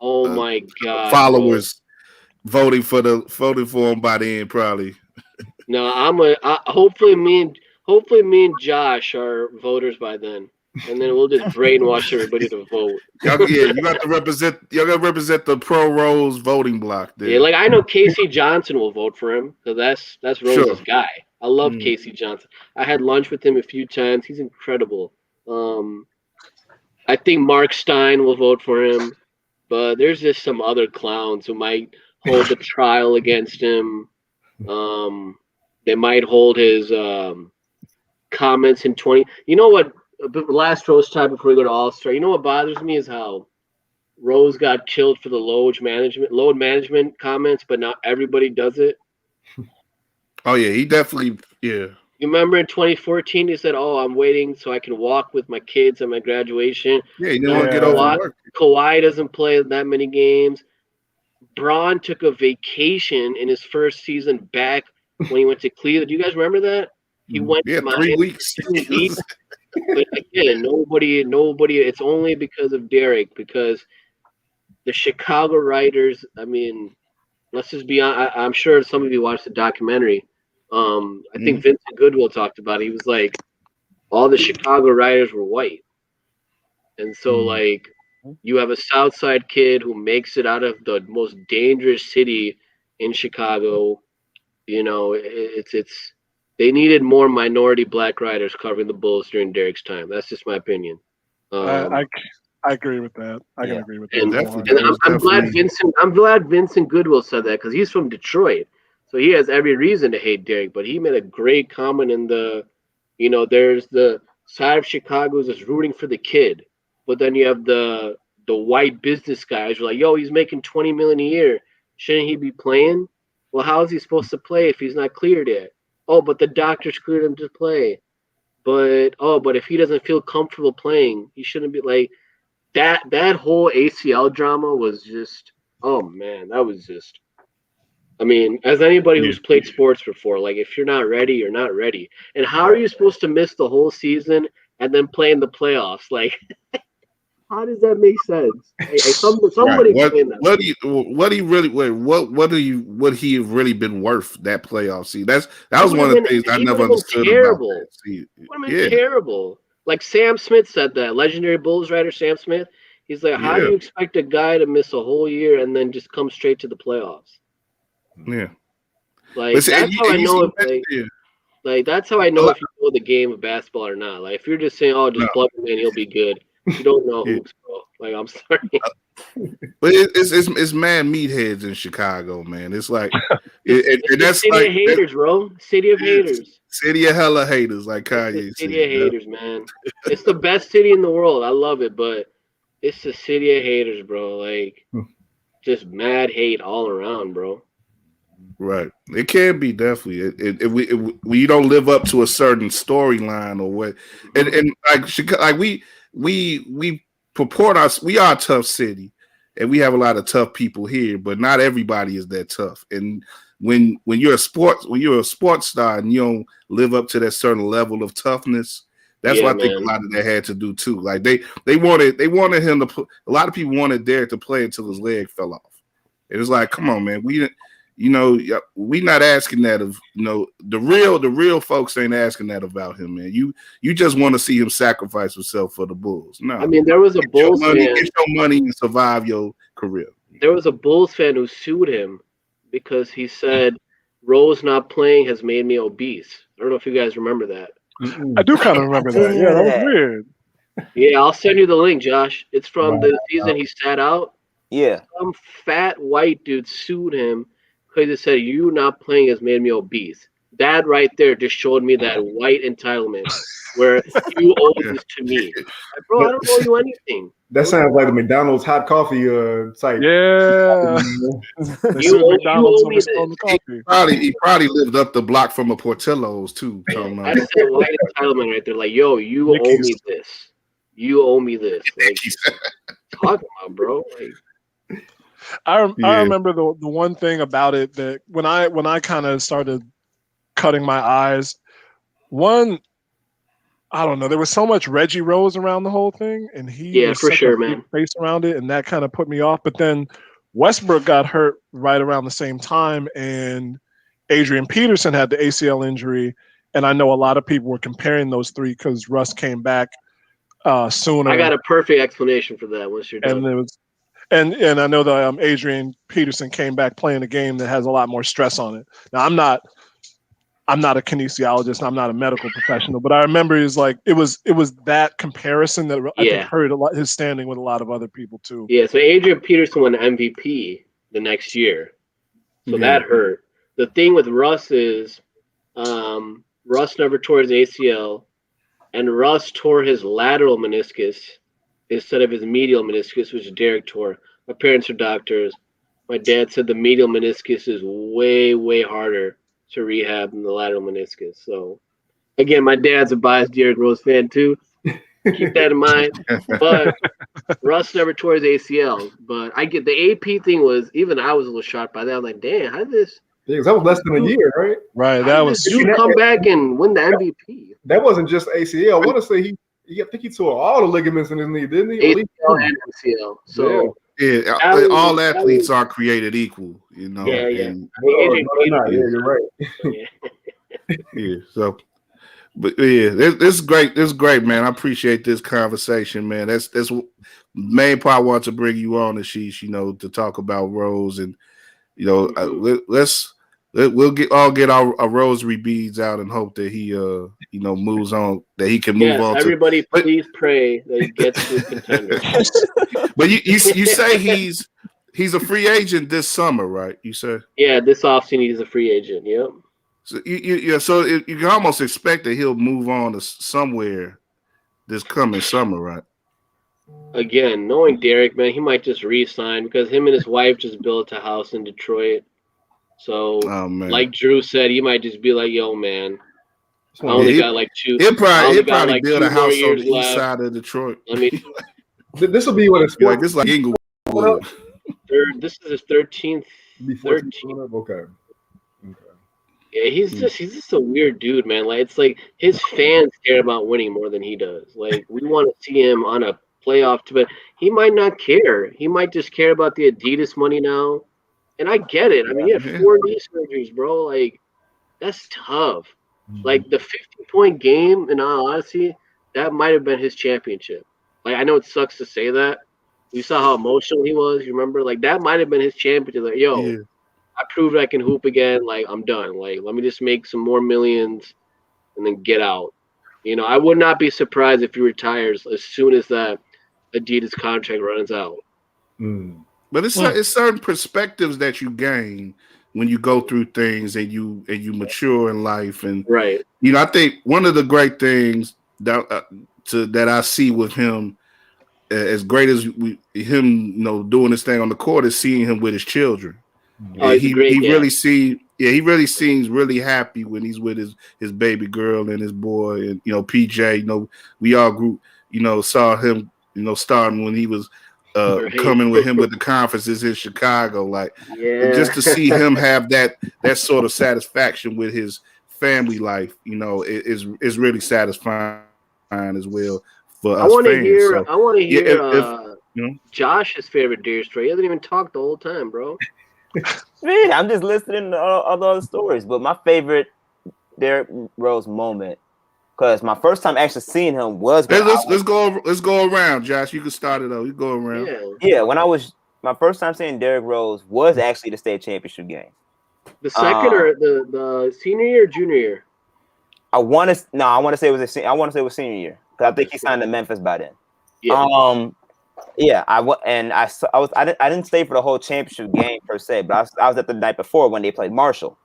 Oh uh, my God, bro! followers voting for him by the end, probably. No, hopefully me and Josh are voters by then, and then we'll just brainwash everybody to vote. Yeah, you got to represent. You got to represent the pro Rose voting block Yeah, there. like I know Casey Johnson will vote for him because that's Sure. Rose's guy. I love Mm. Casey Johnson. I had lunch with him a few times. He's incredible. I think Mark Stein will vote for him, but there's just some other clowns who might hold the trial against him. They might hold his comments in 20. You know what? The last Rose time before we go to All Star. You know what bothers me is how Rose got killed for the load management comments, but now everybody does it. Oh yeah, he definitely. Yeah. You remember in 2014, he said, "Oh, I'm waiting so I can walk with my kids at my graduation." Yeah, he didn't Now want to get Yeah. overworked. Kawhi doesn't play that many games. Braun took a vacation in his first season back when he went to Cleveland. Do you guys remember that? He went Yeah, to 3 weeks. Miami for 2 weeks. But again, nobody. It's only because of Derek. Because the Chicago writers. I mean, let's just be honest. I'm sure some of you watched the documentary. I think Vincent Goodwill talked about it. He was like, all the Chicago writers were white, and so like you have a South Side kid who makes it out of the most dangerous city in Chicago. You know, it's they needed more minority black writers covering the Bulls during Derek's time. That's just my opinion. I, Um, I I agree with that. I can Yeah. agree with that and Definitely, and that 100. was I'm glad definitely. Vincent Goodwill said that because he's from Detroit, so he has every reason to hate Derek. But he made a great comment in there's the side of Chicago that's rooting for the kid, but then you have the white business guys who are like, yo, he's making 20 million a year. Shouldn't he be playing? Well, how is he supposed to play if he's not cleared yet? Oh, but the doctors cleared him to play. But if he doesn't feel comfortable playing, he shouldn't be like that whole ACL drama was just, oh man, that was just. I mean, as anybody Yeah. who's played sports before, like if you're not ready, you're not ready. And how are you supposed to miss the whole season and then play in the playoffs? Like, how does that make sense? Right. Somebody explain that. What he really what he really been worth that playoff seed? That He was would one have of been the things I he would never have been understood about that terrible. seed. Would have been Yeah, terrible. Like Sam Smith said that, legendary Bulls writer Sam Smith. He's like, how do yeah, you expect a guy to miss a whole year and then just come straight to the playoffs? yeah. But Like see, and that's you, how I and you know see, if yeah, like that's how I a know lot, if you know the game of basketball or not. Like if you're just saying, "Oh, no, just plug him in, he'll be good," you don't know yeah. hoops, bro. Like I'm sorry, But it's mad meatheads in Chicago, man. It's like, it's and the that's city like of haters, bro. City of it's haters. city of hella haters, like It's the Kanye city of said. haters, man. It's the best city in the world. I love it, but it's the city of haters, bro. Like just mad hate all around, bro. Right. It can be definitely. When you don't live up to a certain storyline or what, Mhm. and like like we purport us, we are a tough city, and we have a lot of tough people here, but not everybody is that tough. And when you're a sports star and you don't live up to that certain level of toughness, that's Yeah, what I think a man. lot of that had to do too. Like they wanted him to. A lot of people wanted Derek to play until his leg fell off. It was like, come on, man, we not asking that of the real folks ain't asking that about him, man. You just want to see him sacrifice himself for the Bulls. I No, mean, there was a Bulls get fan. your money, and survive your career. There was a Bulls fan who sued him because he said Rose not playing has made me obese. I don't know if you guys remember that. I do kind of I remember did that. Yeah, hear that was that. weird. Yeah, I'll send you the link, Josh. It's from Wow. the season he sat out. Yeah. Some fat white dude sued him because he said you not playing has made me obese. That right there just showed me that white entitlement, where you owe Yeah. this to me. Like, bro, I don't owe you anything. That sounds like the McDonald's hot coffee type. Yeah. They You sued owe McDonald's over me spilling this. the coffee. He probably lived up the block from a Portillo's too. Talking about That's that white entitlement right there. Like, yo, you owe me Mickey's. this. You owe me this. Like, talking about, bro. Like, I Yeah. remember the one thing about it that when I kind of started cutting my eyes, one, I don't know, there was so much Reggie Rose around the whole thing, and he yeah, was for such a sure, big man. face around it, and that kind of put me off. But then Westbrook got hurt right around the same time, and Adrian Peterson had the ACL injury, and I know a lot of people were comparing those three because Russ came back sooner. I got a perfect explanation for that once you're done. And there was, and I know that Adrian Peterson came back playing a game that has a lot more stress on it. Now I'm not a kinesiologist, I'm not a medical professional, but I remember it was that comparison that I think Yeah. hurt a lot his standing with a lot of other people too. Yeah, so Adrian Peterson won MVP the next year. So that hurt. The thing with Russ is Russ never tore his ACL, and Russ tore his lateral meniscus instead of his medial meniscus, which Derek tore. My parents are doctors. My dad said the medial meniscus is way, way harder to rehab than the lateral meniscus. So, again, my dad's a biased Derrick Rose fan too. Keep that in mind. But Russ never tore his ACL. But I get the AP thing was, even I was a little shocked by that. I'm like, damn, how did this? Yeah, 'cause that was less than a year, right? Right, How that did was this dude come back and win the MVP? That wasn't just ACL. I want to say I think he tore all the ligaments in his knee, didn't he? At least ACL one. and MCL. So Yeah, that all was- that athletes was- are created equal, you know. Yeah, yeah. And, I mean, Adrian No, they're not. Peterson- Yeah, you're right. yeah. yeah. So, but yeah, this is great. This is great, man. I appreciate this conversation, man. That's the main part I want to bring you on, Ashish. You know, to talk about Rose, and you know, we'll get our rosary beads out and hope that he moves on, that he can move Yes, on. everybody, please pray that he gets to contenders. But you say he's a free agent this summer, right? You said. Yeah, this offseason he's a free agent. Yep. So you can almost expect that he'll move on to somewhere this coming summer, right? Again, knowing Derek, man, he might just re-sign because him and his wife just built a house in Detroit. So, Oh man, like Drew said, he might just be like, "Yo, man, I Yeah, only got like two. He'll probably like build 2 a more house on years the east left. side of Detroit. Let me. This will be what it's Like this, is like Inglewood. This is his 13th. before 13. Okay. Yeah, he's just a weird dude, man. Like it's like his fans care about winning more than he does. Like we want to see him on a playoff, but he might not care. He might just care about the Adidas money now. And I get it. I mean, he had 4 knee surgeries, bro. Like that's tough. Like the 50-point game, in all honesty, that might have been his championship. Like I know it sucks to say that. You saw how emotional he was. You remember, like that might have been his championship. Like, yo, Yeah. I proved I can hoop again. Like I'm done. Like let me just make some more millions and then get out. You know, I would not be surprised if he retires as soon as that Adidas contract runs out. But it's certain perspectives that you gain when you go through things and you mature in life, and Right. you know, I think one of the great things that I see with him, as great as him, you know, doing this thing on the court, is seeing him with his children. Oh, he's great. He really seems really happy when he's with his baby girl and his boy, and you know, PJ. You know, we all grew, you know, saw him, you know, starting when he was coming with him with the conferences in Chicago. Like, just to see him have that sort of satisfaction with his family life, you know, is really satisfying as well for us fans. I want to hear you know, Josh's favorite Deer story. He hasn't even talked the whole time, bro. Man, I'm just listening to all the other stories. But my favorite Derrick Rose moment, because my first time actually seeing him was let's go around, Josh. You can start it out. You go around. Yeah. When my first time seeing Derrick Rose was actually the state championship game. The second or the senior year or junior year? I want to say it was senior year, because I think he signed to Memphis by then. Yeah. I didn't stay for the whole championship game per se, but I was at the night before when they played Marshall.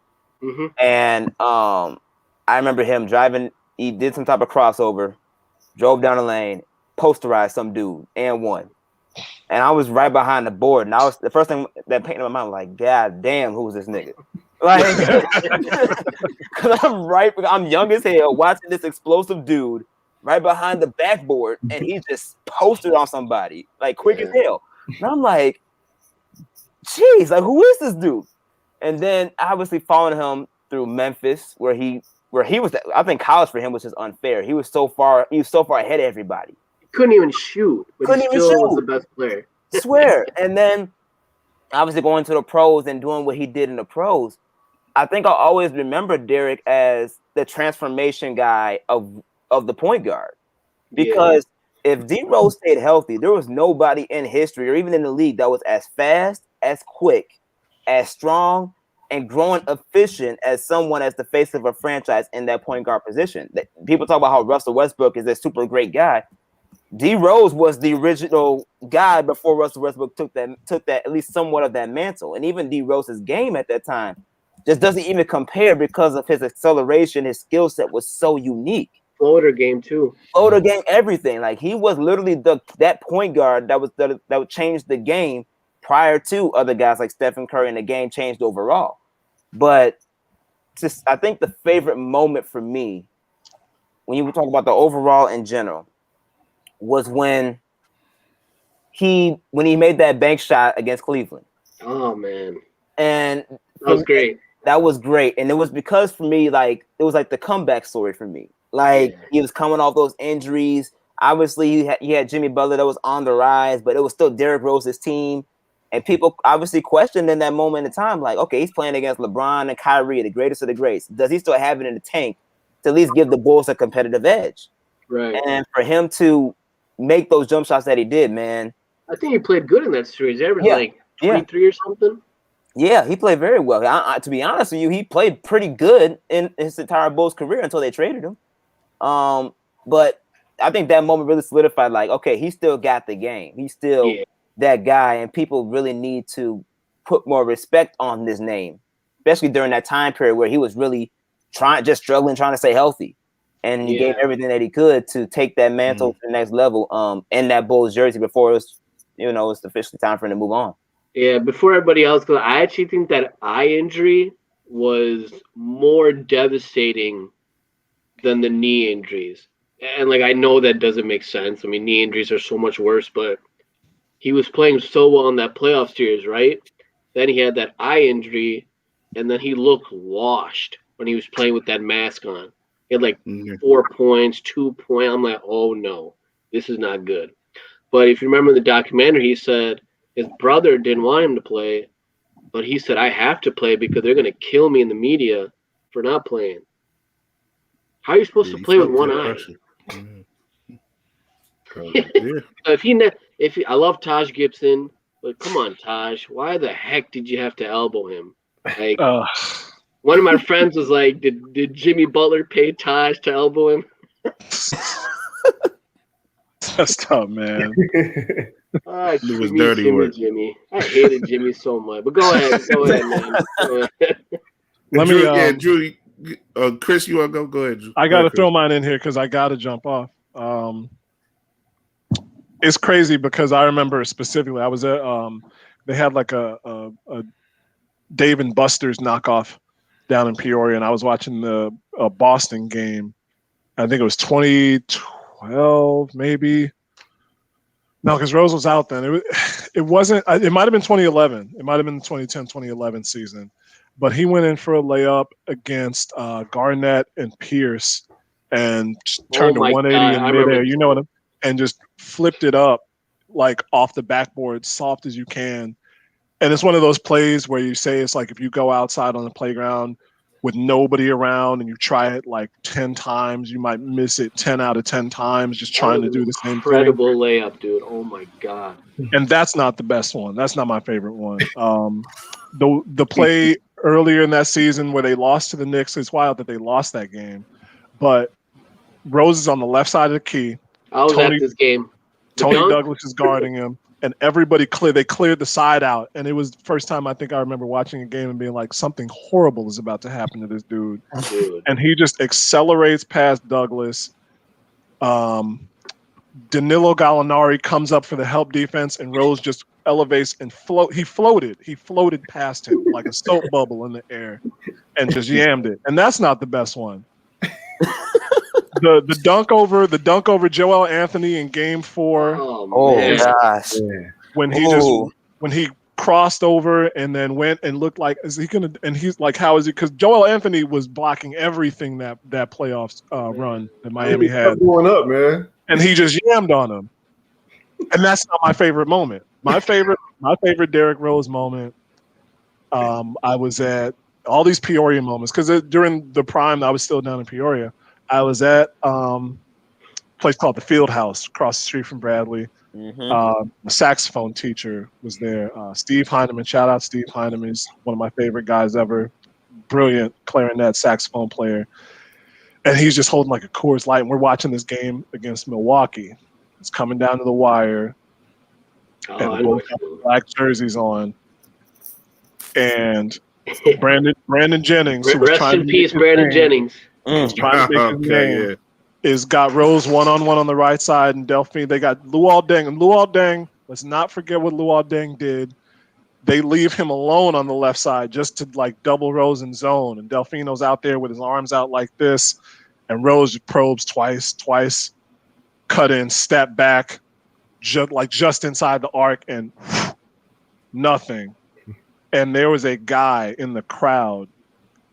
Mm-hmm. And I remember him driving. He did some type of crossover, drove down the lane, posterized some dude, and won. And I was right behind the board, and I was the first thing that painted in my mind was like, God damn, who's this nigga? Like, because I'm young as hell, watching this explosive dude right behind the backboard, and he just posted on somebody like quick as hell. And I'm like, jeez, like who is this dude? And then obviously following him through Memphis, where he was. I think college for him was just unfair. He was so far ahead of everybody. He couldn't even shoot, but he still was the best player. Swear. And then obviously going to the pros and doing what he did in the pros. I think I'll always remember Derek as the transformation guy of the point guard. Because if D Rose stayed healthy, there was nobody in history or even in the league that was as fast, as quick, as strong, and growing efficient as someone as the face of a franchise in that point guard position. People talk about how Russell Westbrook is a super great guy. D Rose was the original guy before Russell Westbrook took that at least somewhat of that mantle. And even D Rose's game at that time just doesn't even compare because of his acceleration. His skill set was so unique. Floater game too. Floater game, everything. Like he was literally that point guard that would change the game prior to other guys like Stephen Curry, and the game changed overall. But I think the favorite moment for me, when you talk about the overall in general, was when he made that bank shot against Cleveland. Oh man. And that was great. That was great. And it was because for me, like it was like the comeback story for me. Like he was coming off those injuries. Obviously, he had Jimmy Butler that was on the rise, but it was still Derrick Rose's team. And people obviously questioned in that moment in time, like, okay, he's playing against LeBron and Kyrie, the greatest of the greats. Does he still have it in the tank to at least give the Bulls a competitive edge? Right. And for him to make those jump shots that he did, man. I think he played good in that series. He averaged like 23 or something. Yeah, he played very well. To be honest with you, he played pretty good in his entire Bulls career until they traded him. But I think that moment really solidified, like, okay, he still got the game. He's still that guy, and people really need to put more respect on this name, especially during that time period where he was really struggling, trying to stay healthy. And he gave everything that he could to take that mantle to the next level in that Bulls jersey before it was, it's officially time for him to move on. Yeah, before everybody else, because I actually think that eye injury was more devastating than the knee injuries. And like I know that doesn't make sense. I mean, knee injuries are so much worse, but he was playing so well in that playoff series, right? Then he had that eye injury, and then he looked washed when he was playing with that mask on. He had like 4 points, 2 points. I'm like, oh no, this is not good. But if you remember the documentary, he said his brother didn't want him to play, but he said, I have to play because they're going to kill me in the media for not playing. How are you supposed to play with one eye? I love Taj Gibson, but come on, Taj, why the heck did you have to elbow him? Like, one of my friends was like, "Did Jimmy Butler pay Taj to elbow him?" That's tough, man. It was dirty Jimmy. I hated Jimmy so much. But go ahead, man. Go ahead. Let me, me, Drew. Chris, you want to go? Go ahead. Drew. I got to throw mine in here because I got to jump off. It's crazy because I remember specifically I was at they had like a Dave and Buster's knockoff down in Peoria, and I was watching the Boston game. I think it was 2012, maybe. No, because Rose was out then. It wasn't. It might have been 2011. It might have been the 2010-2011 season. But he went in for a layup against Garnett and Pierce and turned a 180 in midair. You know what I'm and just flipped it up like off the backboard, soft as you can. And it's one of those plays where you say it's like if you go outside on the playground with nobody around and you try it like 10 times, you might miss it 10 out of 10 times just trying to do the same thing. Incredible layup, dude. Oh, my God. And that's not the best one. That's not my favorite one. The play earlier in that season where they lost to the Knicks, it's wild that they lost that game. But Rose is on the left side of the key. I was at this game. Tony Douglas is guarding him. and everybody cleared the side out, and it was the first time I think I remember watching a game and being like, something horrible is about to happen to this dude. And he just accelerates past Douglas. Danilo Gallinari comes up for the help defense, and Rose just elevates and He floated past him like a soap bubble in the air, and just yammed it. And that's not the best one. The dunk over Joel Anthony in Game 4. Oh gosh! When he crossed over and then went and looked like, is he gonna? And he's like, how is he? Because Joel Anthony was blocking everything that playoffs run that Miami had. Going up, man. And he just yammed on him. And that's not my favorite moment. My favorite Derrick Rose moment. I was at all these Peoria moments because during the prime, I was still down in Peoria. I was at a place called the Field House across the street from Bradley. A saxophone teacher was there. Steve Heineman. Shout out Steve Heineman. He's one of my favorite guys ever. Brilliant clarinet saxophone player. And he's just holding like a Coors Light. And we're watching this game against Milwaukee. It's coming down to the wire. And both have black jerseys on. And Brandon Jennings, who was rest trying in to peace, Brandon Jennings. Was trying to make his name. Is got Rose one-on-one on the right side, and Delphine. They got Luol Deng. And Luol Deng, let's not forget what Luol Deng did. They leave him alone on the left side just to like double Rose in zone. And Delfino's out there with his arms out like this. And Rose probes twice, cut in, step back, just inside the arc, and nothing. And there was a guy in the crowd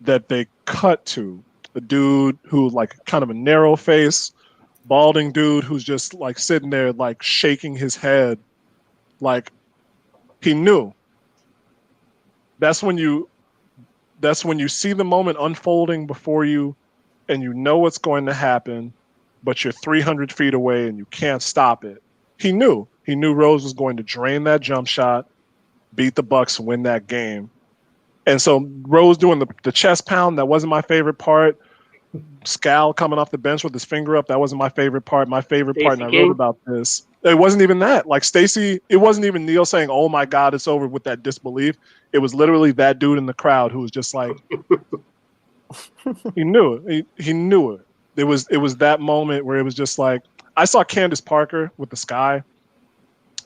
that they cut to, a dude who like kind of a narrow face, balding dude who's just like sitting there like shaking his head, like he knew. That's when you see the moment unfolding before you, and you know what's going to happen, but you're 300 feet away and you can't stop it. He knew Rose was going to drain that jump shot, beat the Bucks, win that game. And so Rose doing the chest pound, that wasn't my favorite part. Scal coming off the bench with his finger up, that wasn't my favorite part. My favorite part, and I wrote about this, it wasn't even that. Like Stacey, it wasn't even Neil saying, "Oh my God, it's over," with that disbelief. It was literally that dude in the crowd who was just like, he knew it. He knew it. It was that moment where it was just like, I saw Candace Parker with the Sky,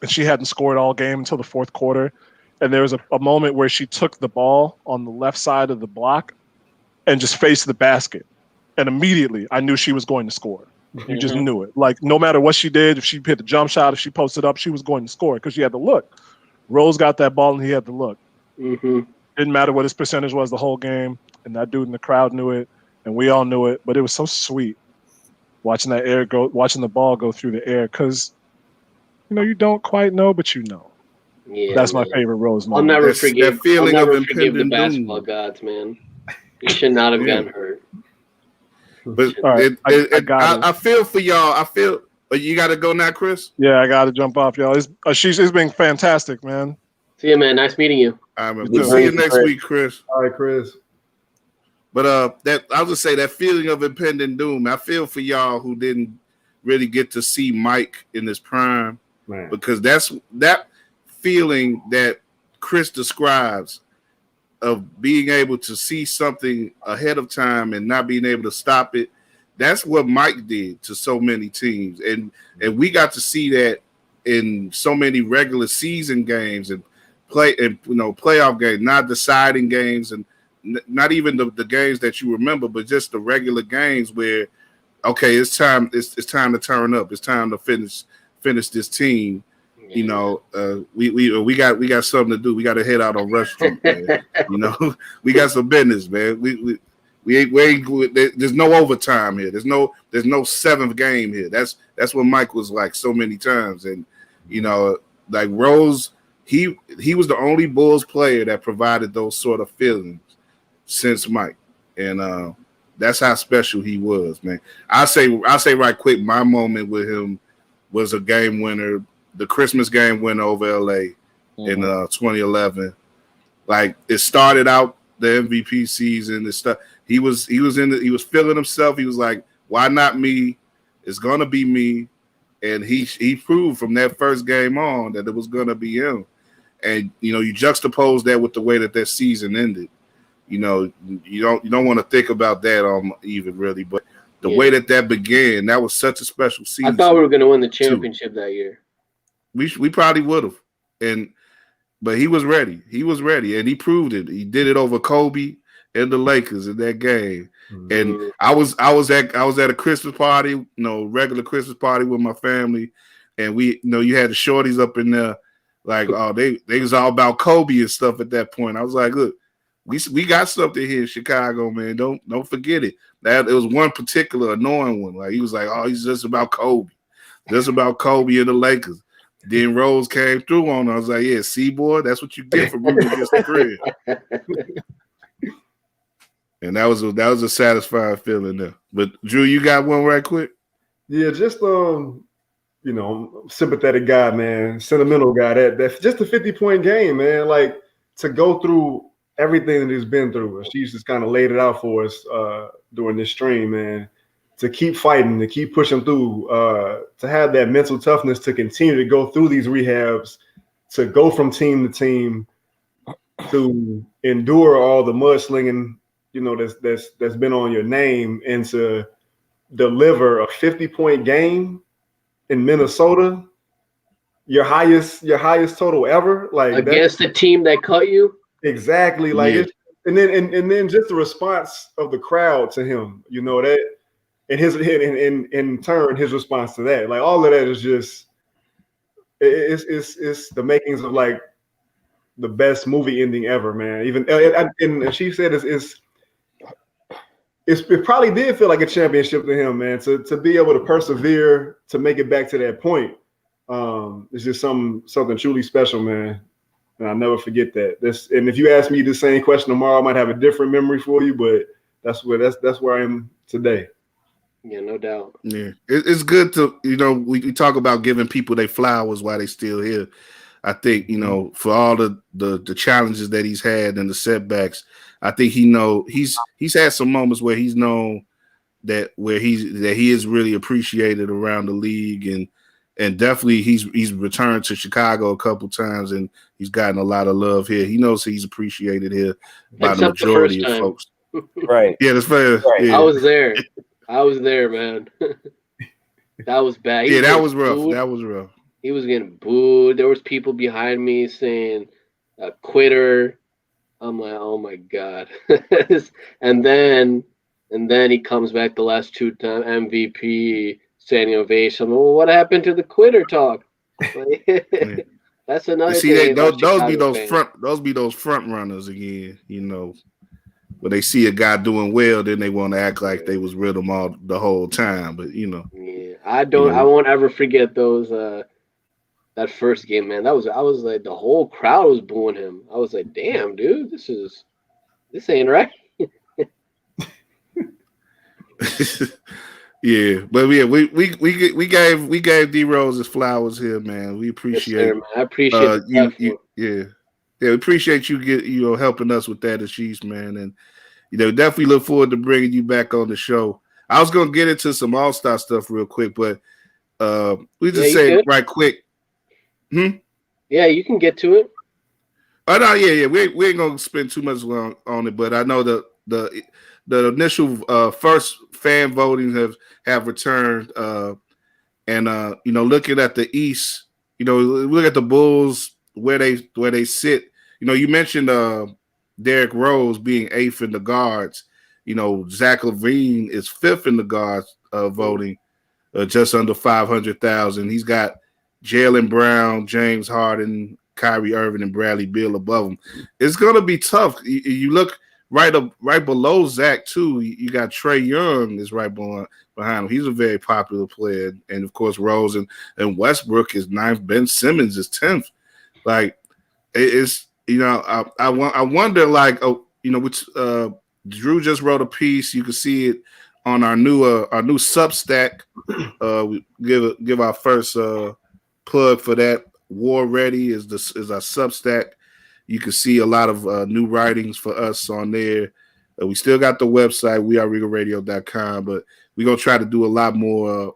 and she hadn't scored all game until the fourth quarter. And there was a moment where she took the ball on the left side of the block and just faced the basket. And immediately I knew she was going to score. You just knew it. Like, no matter what she did, if she hit the jump shot, if she posted up, she was going to score because she had the look. Rose got that ball and he had the look. Didn't matter what his percentage was the whole game. And that dude in the crowd knew it. And we all knew it. But it was so sweet watching the ball go through the air because, you don't quite know, but you know. Yeah, that's my favorite Rose moment. I'll never forgive that feeling I'll never of forgive the impending basketball gods, man. He should not have gotten hurt. But right, I feel for y'all. I feel. But you got to go now, Chris. Yeah, I got to jump off, y'all. She's been fantastic, man. See you, man. Nice meeting you. All right, we'll see you next week, Chris. All right, Chris. But that I'll just say that feeling of impending doom. I feel for y'all who didn't really get to see Mike in his prime, man. Because that feeling that Chris describes of being able to see something ahead of time and not being able to stop it. That's what Mike did to so many teams. And we got to see that in so many regular season games and playoff games, not deciding games and not even the games that you remember, but just the regular games where, okay, it's time to turn up. It's time to finish this team. We got something to do. We got to head out on Rush Street, man. We got some business, man. We ain't. There's no overtime here. There's no seventh game here. That's what Mike was like so many times, and like Rose, he was the only Bulls player that provided those sort of feelings since Mike, and that's how special he was, man. I say right quick, my moment with him was a game winner. The Christmas game win over LA in 2011. Like, it started out the MVP season. He was feeling himself. He was like, why not me? It's gonna be me. and he proved from that first game on that it was going to be him. And you juxtapose that with the way that season ended. You don't want to think about that even really, but the way that began, that was such a special season. I thought we were going to win the championship that year. We probably would have, but he was ready. He was ready, and he proved it. He did it over Kobe and the Lakers in that game. Mm-hmm. And I was at a Christmas party, regular Christmas party with my family, and we, you had the shorties up in there, like, oh, they was all about Kobe and stuff at that point. I was like, look, we got something here in Chicago, man. Don't forget it. That it was one particular annoying one. Like he was like, oh, he's just about Kobe and the Lakers. Then Rose came through on. I was like, yeah, see, boy, that's what you get from rooting against the crib. And that was a satisfying feeling there. But Drew, you got one right quick? Yeah, just sympathetic guy, man, sentimental guy. That's just a 50-point game, man. Like to go through everything that he's been through. She's just kind of laid it out for us during this stream, man. To keep fighting, to keep pushing through, to have that mental toughness to continue to go through these rehabs, to go from team to team, to endure all the mudslinging, that's been on your name, and to deliver a 50-point game in Minnesota, your highest total ever, like against the team that cut you. Exactly, like yeah. and then just the response of the crowd to him, that. And in turn, his response to that, like all of that is just, it's the makings of like the best movie ending ever, man. Even and she said it probably did feel like a championship to him, man. To be able to persevere, to make it back to that point, it's just something truly special, man. And I'll never forget that. And if you ask me the same question tomorrow, I might have a different memory for you, but that's where I am today. Yeah, no doubt. Yeah, it's good to we talk about giving people their flowers while they still here. I think for all the challenges that he's had and the setbacks, I think he's had some moments where he's known that he is really appreciated around the league, and definitely he's returned to Chicago a couple times and he's gotten a lot of love here. He knows he's appreciated here by the majority of folks. Right? Yeah, that's fair. Right. Yeah. I was there, man. That was bad. That was rough. Booed. That was rough. He was getting booed. There was people behind me saying, "Quitter." I'm like, oh my god. and then he comes back the last 2 times, MVP, standing ovation. Well, what happened to the quitter talk? That's another thing. Those be those front runners again. When they see a guy doing well, then they want to act like they was with him all the whole time. But yeah, I won't ever forget those. That first game, man. I was like, the whole crowd was booing him. I was like, damn, dude, this ain't right. Yeah, but yeah, we gave D Rose his flowers here, man. We appreciate. Yes, sir, man. I appreciate you. Yeah, we appreciate you helping us with that, Ashish, man, and definitely look forward to bringing you back on the show. I was gonna get into some All-Star stuff real quick, but we just say right quick. Yeah, you can get to it. Oh no, yeah. We ain't gonna spend too much long on it, but I know the initial first fan voting have returned, and looking at the East, look at the Bulls where they sit. You mentioned Derrick Rose being 8th in the guards. Zach LaVine is 5th in the guards voting, just under 500,000. He's got Jaylen Brown, James Harden, Kyrie Irving, and Bradley Beal above him. It's gonna be tough. You look right below Zach too. You got Trae Young is right behind him. He's a very popular player, and of course Rose and Westbrook is 9th. Ben Simmons is 10th. Like it's I wonder which Drew just wrote a piece. You can see it on our new Substack. We give our first plug for that. War Ready is our Substack. You can see a lot of new writings for us on there. We still got the website, weareregalradio.com, but we're going to try to do a lot more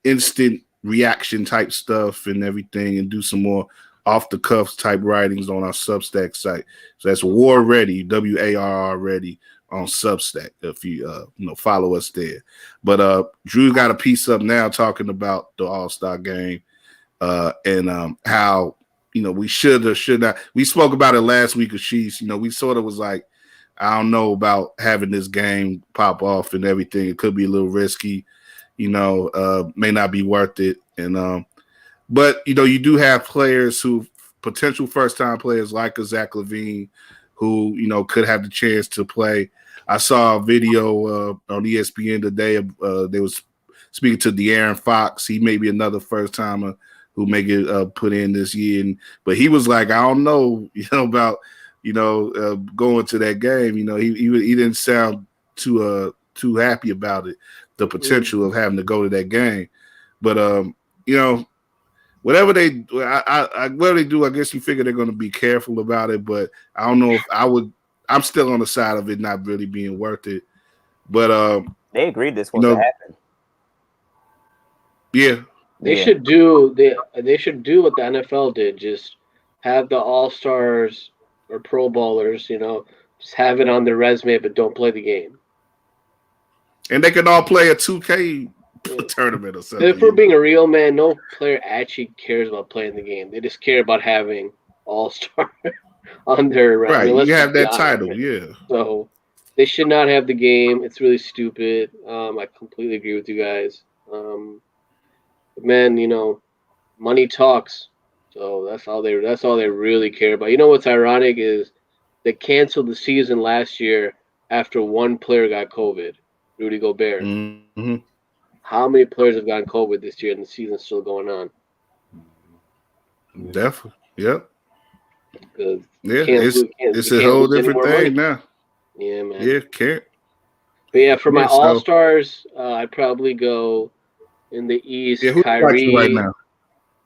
instant reaction type stuff and everything, and do some more off the cuff type writings on our Substack site. So that's WARR Ready, WARR Ready on Substack. If you follow us there. But Drew got a piece up now talking about the All-Star game and how we should or should not. We spoke about it last week, Ashish. We sort of was like, I don't know about having this game pop off and everything. It could be a little risky. May not be worth it. And but you do have players who potential first-time players like a Zach LaVine who could have the chance to play. I saw a video on ESPN today. They was speaking to De'Aaron Fox. He may be another first-timer who may get put in this year. But he was like, I don't know, about going to that game. He didn't sound too happy about it, the potential of having to go to that game. But whatever they do, I guess you figure they're going to be careful about it. But I don't know if I would. I'm still on the side of it not really being worth it. But they agreed this was to happen. Yeah, they should do they should do what the NFL did. Just have the All-Stars or Pro Bowlers, just have it on their resume, but don't play the game. And they can all play a 2K tournament or something. If we're being a real man, no player actually cares about playing the game. They just care about having All-Star on their resume. Right, you have that title, yeah. So they should not have the game. It's really stupid. I completely agree with you guys. But man, money talks. So that's all they really care about. What's ironic is they canceled the season last year after one player got COVID, Rudy Gobert. Mm-hmm. How many players have gotten COVID this year and the season's still going on? Definitely. Yep. Yeah, it's a whole different thing now. Yeah, man. Yeah, can't. But yeah, for my All-Stars, I'd probably go in the East. Yeah, who's Kyrie right now?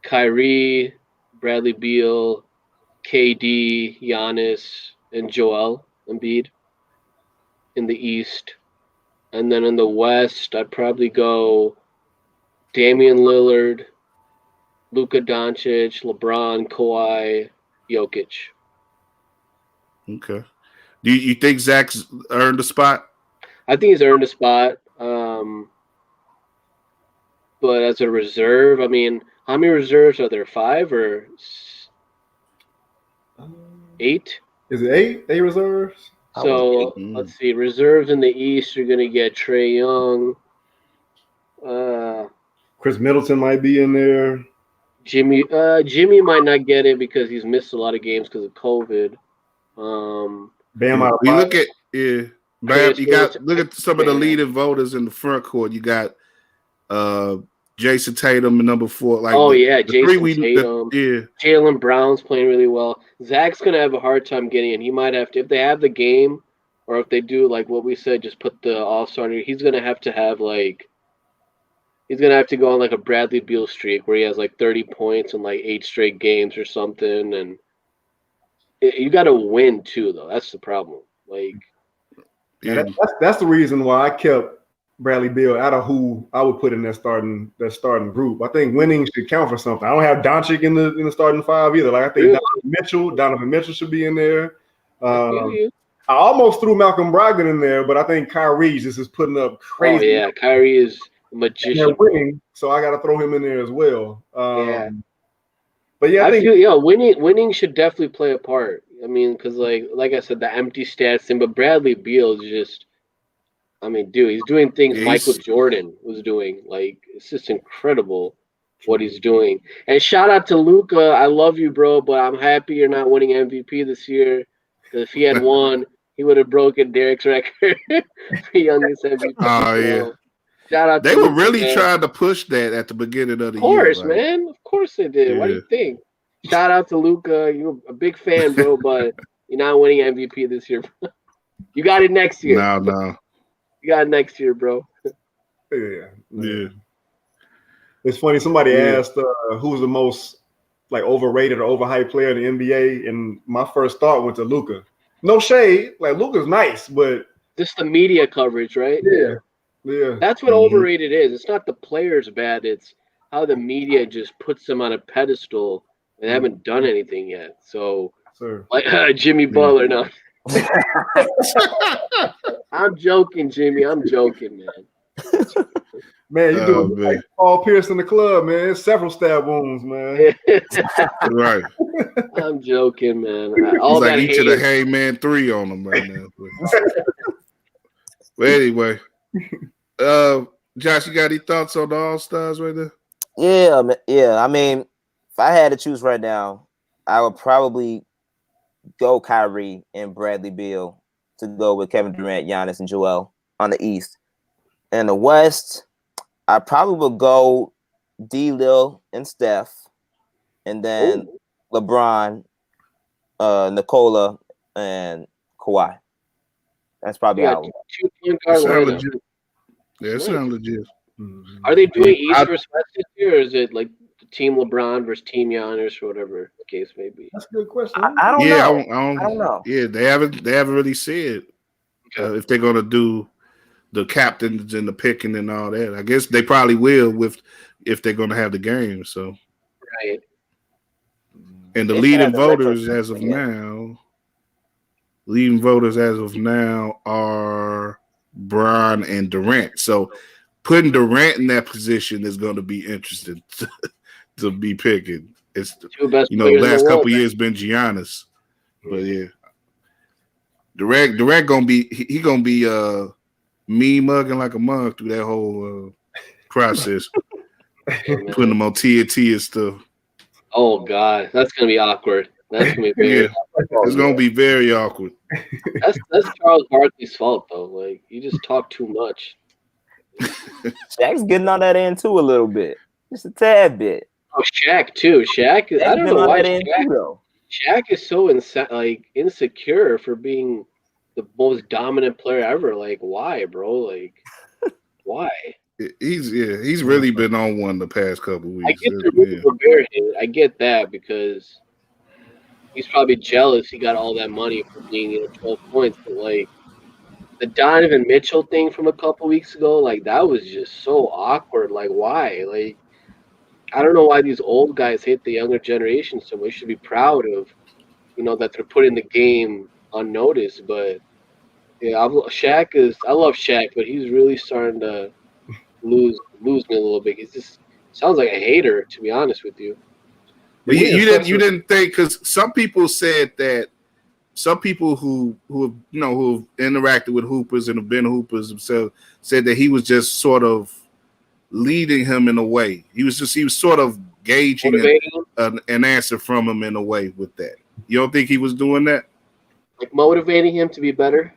Kyrie, Bradley Beal, KD, Giannis, and Joel Embiid in the East. And then in the West, I'd probably go Damian Lillard, Luka Doncic, LeBron, Kawhi, Jokic. Okay. Do you think Zach's earned a spot? I think he's earned a spot. But as a reserve, I mean, how many reserves are there? 5 or 8? Is it 8? 8 reserves? So let's see. Reserves in the East, you're gonna get Trae Young. Chris Middleton might be in there. Jimmy might not get it because he's missed a lot of games because of COVID. Bam out. We look at Bam. You got look at some of the leading voters in the front court. You got Jason Tatum, number 4. Jason Tatum. Jaylen Brown's playing really well. Zach's gonna have a hard time getting in. He might have to, if they have the game, or if they do like what we said, just put the All-Star. He's gonna have to go on like a Bradley Beal streak where he has like 30 points in like 8 straight games or something. And you got to win too, though. That's the problem. That's the reason why I kept Bradley Beal out of who I would put in that starting group. I think winning should count for something. I don't have Doncic in the starting 5 either. Like I think Donovan Mitchell should be in there. I almost threw Malcolm Brogdon in there, but I think Kyrie just is putting up crazy. Oh yeah, Kyrie is a magician. They're winning, so I got to throw him in there as well. But yeah, I think winning should definitely play a part. I mean, because like I said, the empty stats thing, but Bradley Beal is just. I mean, dude, he's doing things Michael Jordan was doing. It's just incredible what he's doing. And shout out to Luka. I love you, bro, but I'm happy you're not winning MVP this year. Because if he had won, he would have broken Derek's record for youngest MVP. Oh, yeah. Shout out they to were Luka, really man. trying to push that at the beginning of the year. Of course, man. Of course they did. Yeah. What do you think? Shout out to Luka. You're a big fan, bro, but you're not winning MVP this year. You got it next year. No. You got it next year, bro. Yeah. It's funny. Somebody asked who's the most overrated or overhyped player in the NBA, and my first thought went to Luka. No shade, Luka's nice, but just the media coverage, right? Yeah. Yeah. That's what Mhm. overrated is. It's not the players bad. It's how the media just puts them on a pedestal and haven't done anything yet. So, Sir. like Jimmy Yeah. Butler. No, I'm joking, Jimmy. I'm joking, man. Man, you Oh doing like man, Paul Pierce in the club, man. Several stab wounds, man. right. I'm joking, man. He's All like that each of the hate. Heyman 3 on him right now. But anyway, Josh, you got any thoughts on the All Stars right there? Yeah. I mean, if I had to choose right now, I would probably go Kyrie and Bradley Beal to go with Kevin Durant, Giannis, and Joel on the East. In the West, I probably would go D. Lil and Steph, and then LeBron, Nikola, and Kawhi. That's probably You got how. two point It guard sounds lineup. legit. Yeah, it Nice. sounds legit. Are they doing East I, versus West this year, or is it like Team LeBron versus Team Giannis, or whatever the case may be? That's a good question. I don't yeah, know. I I don't know. Yeah, they haven't really said Okay. if they're gonna do the captains and the picking and all that. I guess they probably will if they're gonna have the game. So, Right. and the They should have leading the retro voters as of again. now are Bron and Durant. So putting Durant in that position is going to be interesting to be picking. It's Two best the players in the last world. couple years been Giannis, but yeah, Durant gonna be he gonna be me mugging like a mug through that whole process, Yeah, man. putting them on TNT and stuff. Oh God, that's gonna be awkward. That's gonna be very. Yeah, it's gonna be very awkward. That's Charles Barkley's fault though. Like you just talk too much. Shaq's getting on that end too a little bit, just a tad bit. Oh, Shaq too. Shaq. I Shaq's don't been know on why that end too, though. Shaq is so insecure for being the most dominant player ever. Like why, bro? Like why? He's really been on one the past couple I weeks. get the Rudy Gobert hate. I get that because he's probably jealous he got all that money for being 12 points. But like the Donovan Mitchell thing from a couple weeks ago, like that was just so awkward. Like why? Like I don't know why these old guys hate the younger generation so much. We should be proud of that they're putting the game on notice. But yeah, I love Shaq, but he's really starting to lose me a little bit. He just sounds like a hater, to be honest with you. But you didn't think, because some people said that some people who have interacted with hoopers and have been hoopers themselves said that he was just sort of leading him in a way. He was sort of gauging an answer from him in a way with that. You don't think he was doing that? Like motivating him to be better?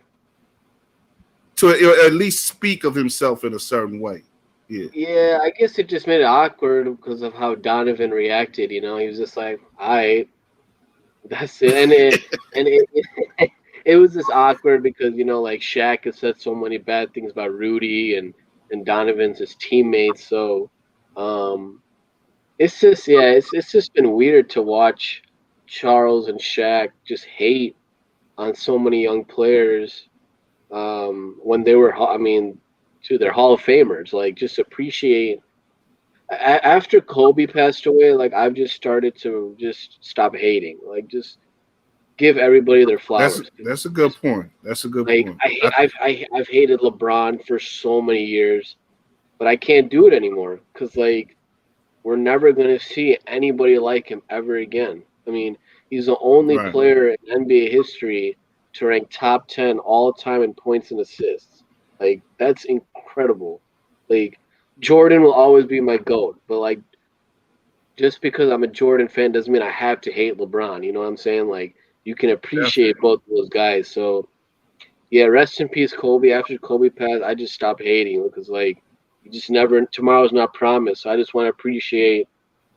To at least speak of himself in a certain way. Yeah, I guess it just made it awkward because of how Donovan reacted. He was just like, "All right, that's it," it was just awkward because like Shaq has said so many bad things about Rudy and Donovan's his teammates. So, it's just it's just been weird to watch Charles and Shaq just hate on so many young players when they were, they're Hall of Famers. Like, just appreciate. After Kobe passed away, like I've just started to just stop hating. Like, just give everybody their flowers. That's a good point. That's a good point. I've hated LeBron for so many years, but I can't do it anymore because like we're never gonna see anybody like him ever again. I mean, he's the only player in NBA history to rank top 10 all time in points and assists. Like that's incredible. Like Jordan will always be my GOAT, but like just because I'm a Jordan fan doesn't mean I have to hate LeBron. You know what I'm saying? Like you can appreciate both of those guys. So yeah, rest in peace, Kobe. After Kobe passed, I just stopped hating because like you just never tomorrow's not promised. So I just want to appreciate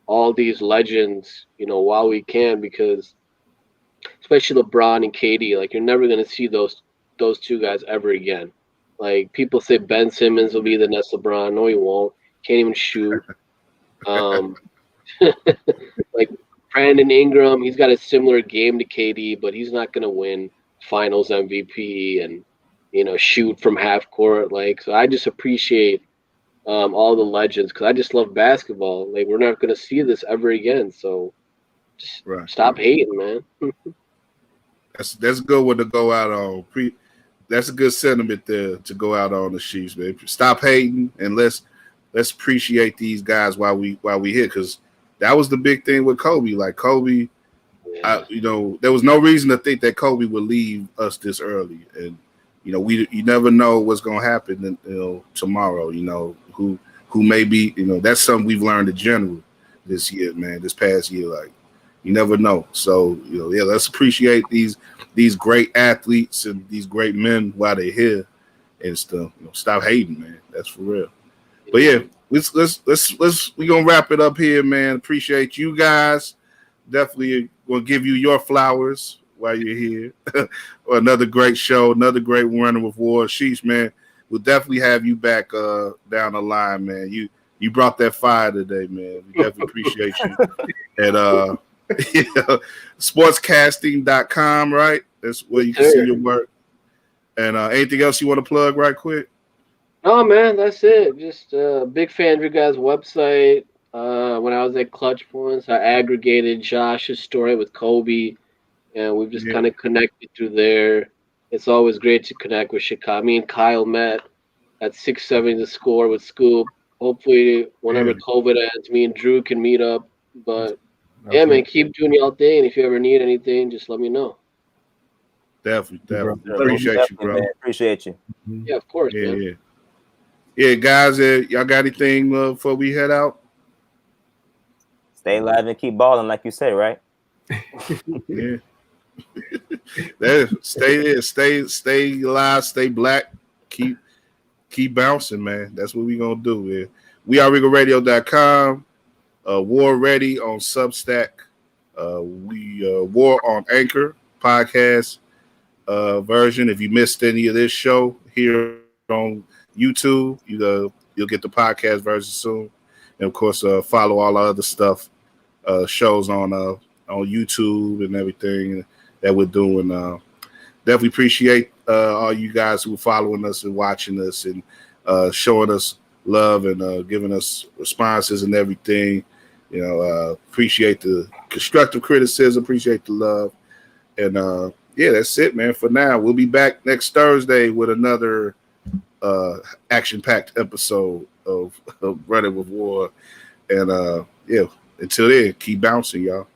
all these legends, while we can, because especially LeBron and KD, like you're never gonna see those two guys ever again. Like people say Ben Simmons will be the next LeBron. No, he won't. Can't even shoot. Like Brandon Ingram, he's got a similar game to KD, but he's not gonna win Finals MVP. And shoot from half court. Like, so I just appreciate all the legends because I just love basketball. Like, we're not gonna see this ever again. So just Right. stop hating, man. That's a good one to go out on. That's a good sentiment there to go out on the Chiefs, man. Stop hating and let's appreciate these guys while we hit, because that was the big thing with Kobe. Like Kobe, Yeah. there was no reason to think that Kobe would leave us this early, and you never know what's gonna happen, tomorrow. Who may be, that's something we've learned in general this year, man. This past year, like you never know. So yeah, let's appreciate these great athletes and these great men while they're here, and stuff. Stop hating, man. That's for real. But yeah, we gonna wrap it up here, man. Appreciate you guys. Definitely gonna give you your flowers while you're here. Or another great show, another great Running with WARR. Sheesh, man. We'll definitely have you back down the line, man. You brought that fire today, man. We definitely appreciate you. And sportscasting.com, right? That's where you can see your work. And anything else you want to plug right quick? Oh man, that's it. Just a big fan of your guys' website. When I was at Clutch Points, I aggregated Josh's story with Kobe, and we've just kind of connected through there. It's always great to connect with Chicago. Me and Kyle met at 670 The Score with Scoop. Hopefully, whenever COVID ends, me and Drew can meet up. But yeah, man, keep doing y'all thing. And if you ever need anything, just let me know. Definitely. Appreciate you, bro. Man. Appreciate you. Yeah, of course, man. Yeah, guys, y'all got anything before we head out? Stay alive and keep balling, like you say, right? Yeah. Stay there, stay alive, stay black, keep bouncing, man. That's what we gonna do, man. We are RegalRadio.com, WARR Ready on Substack, we WARR on Anchor podcast version. If you missed any of this show here on YouTube, you'll get the podcast version soon. And of course, follow all our other stuff, shows on YouTube and everything that we're doing. Definitely appreciate all you guys who are following us and watching us and showing us love and giving us responses and everything. Appreciate the constructive criticism, appreciate the love. And yeah, that's it, man. For now, we'll be back next Thursday with another action-packed episode of Running with WARR. And yeah, until then, keep bouncing, y'all.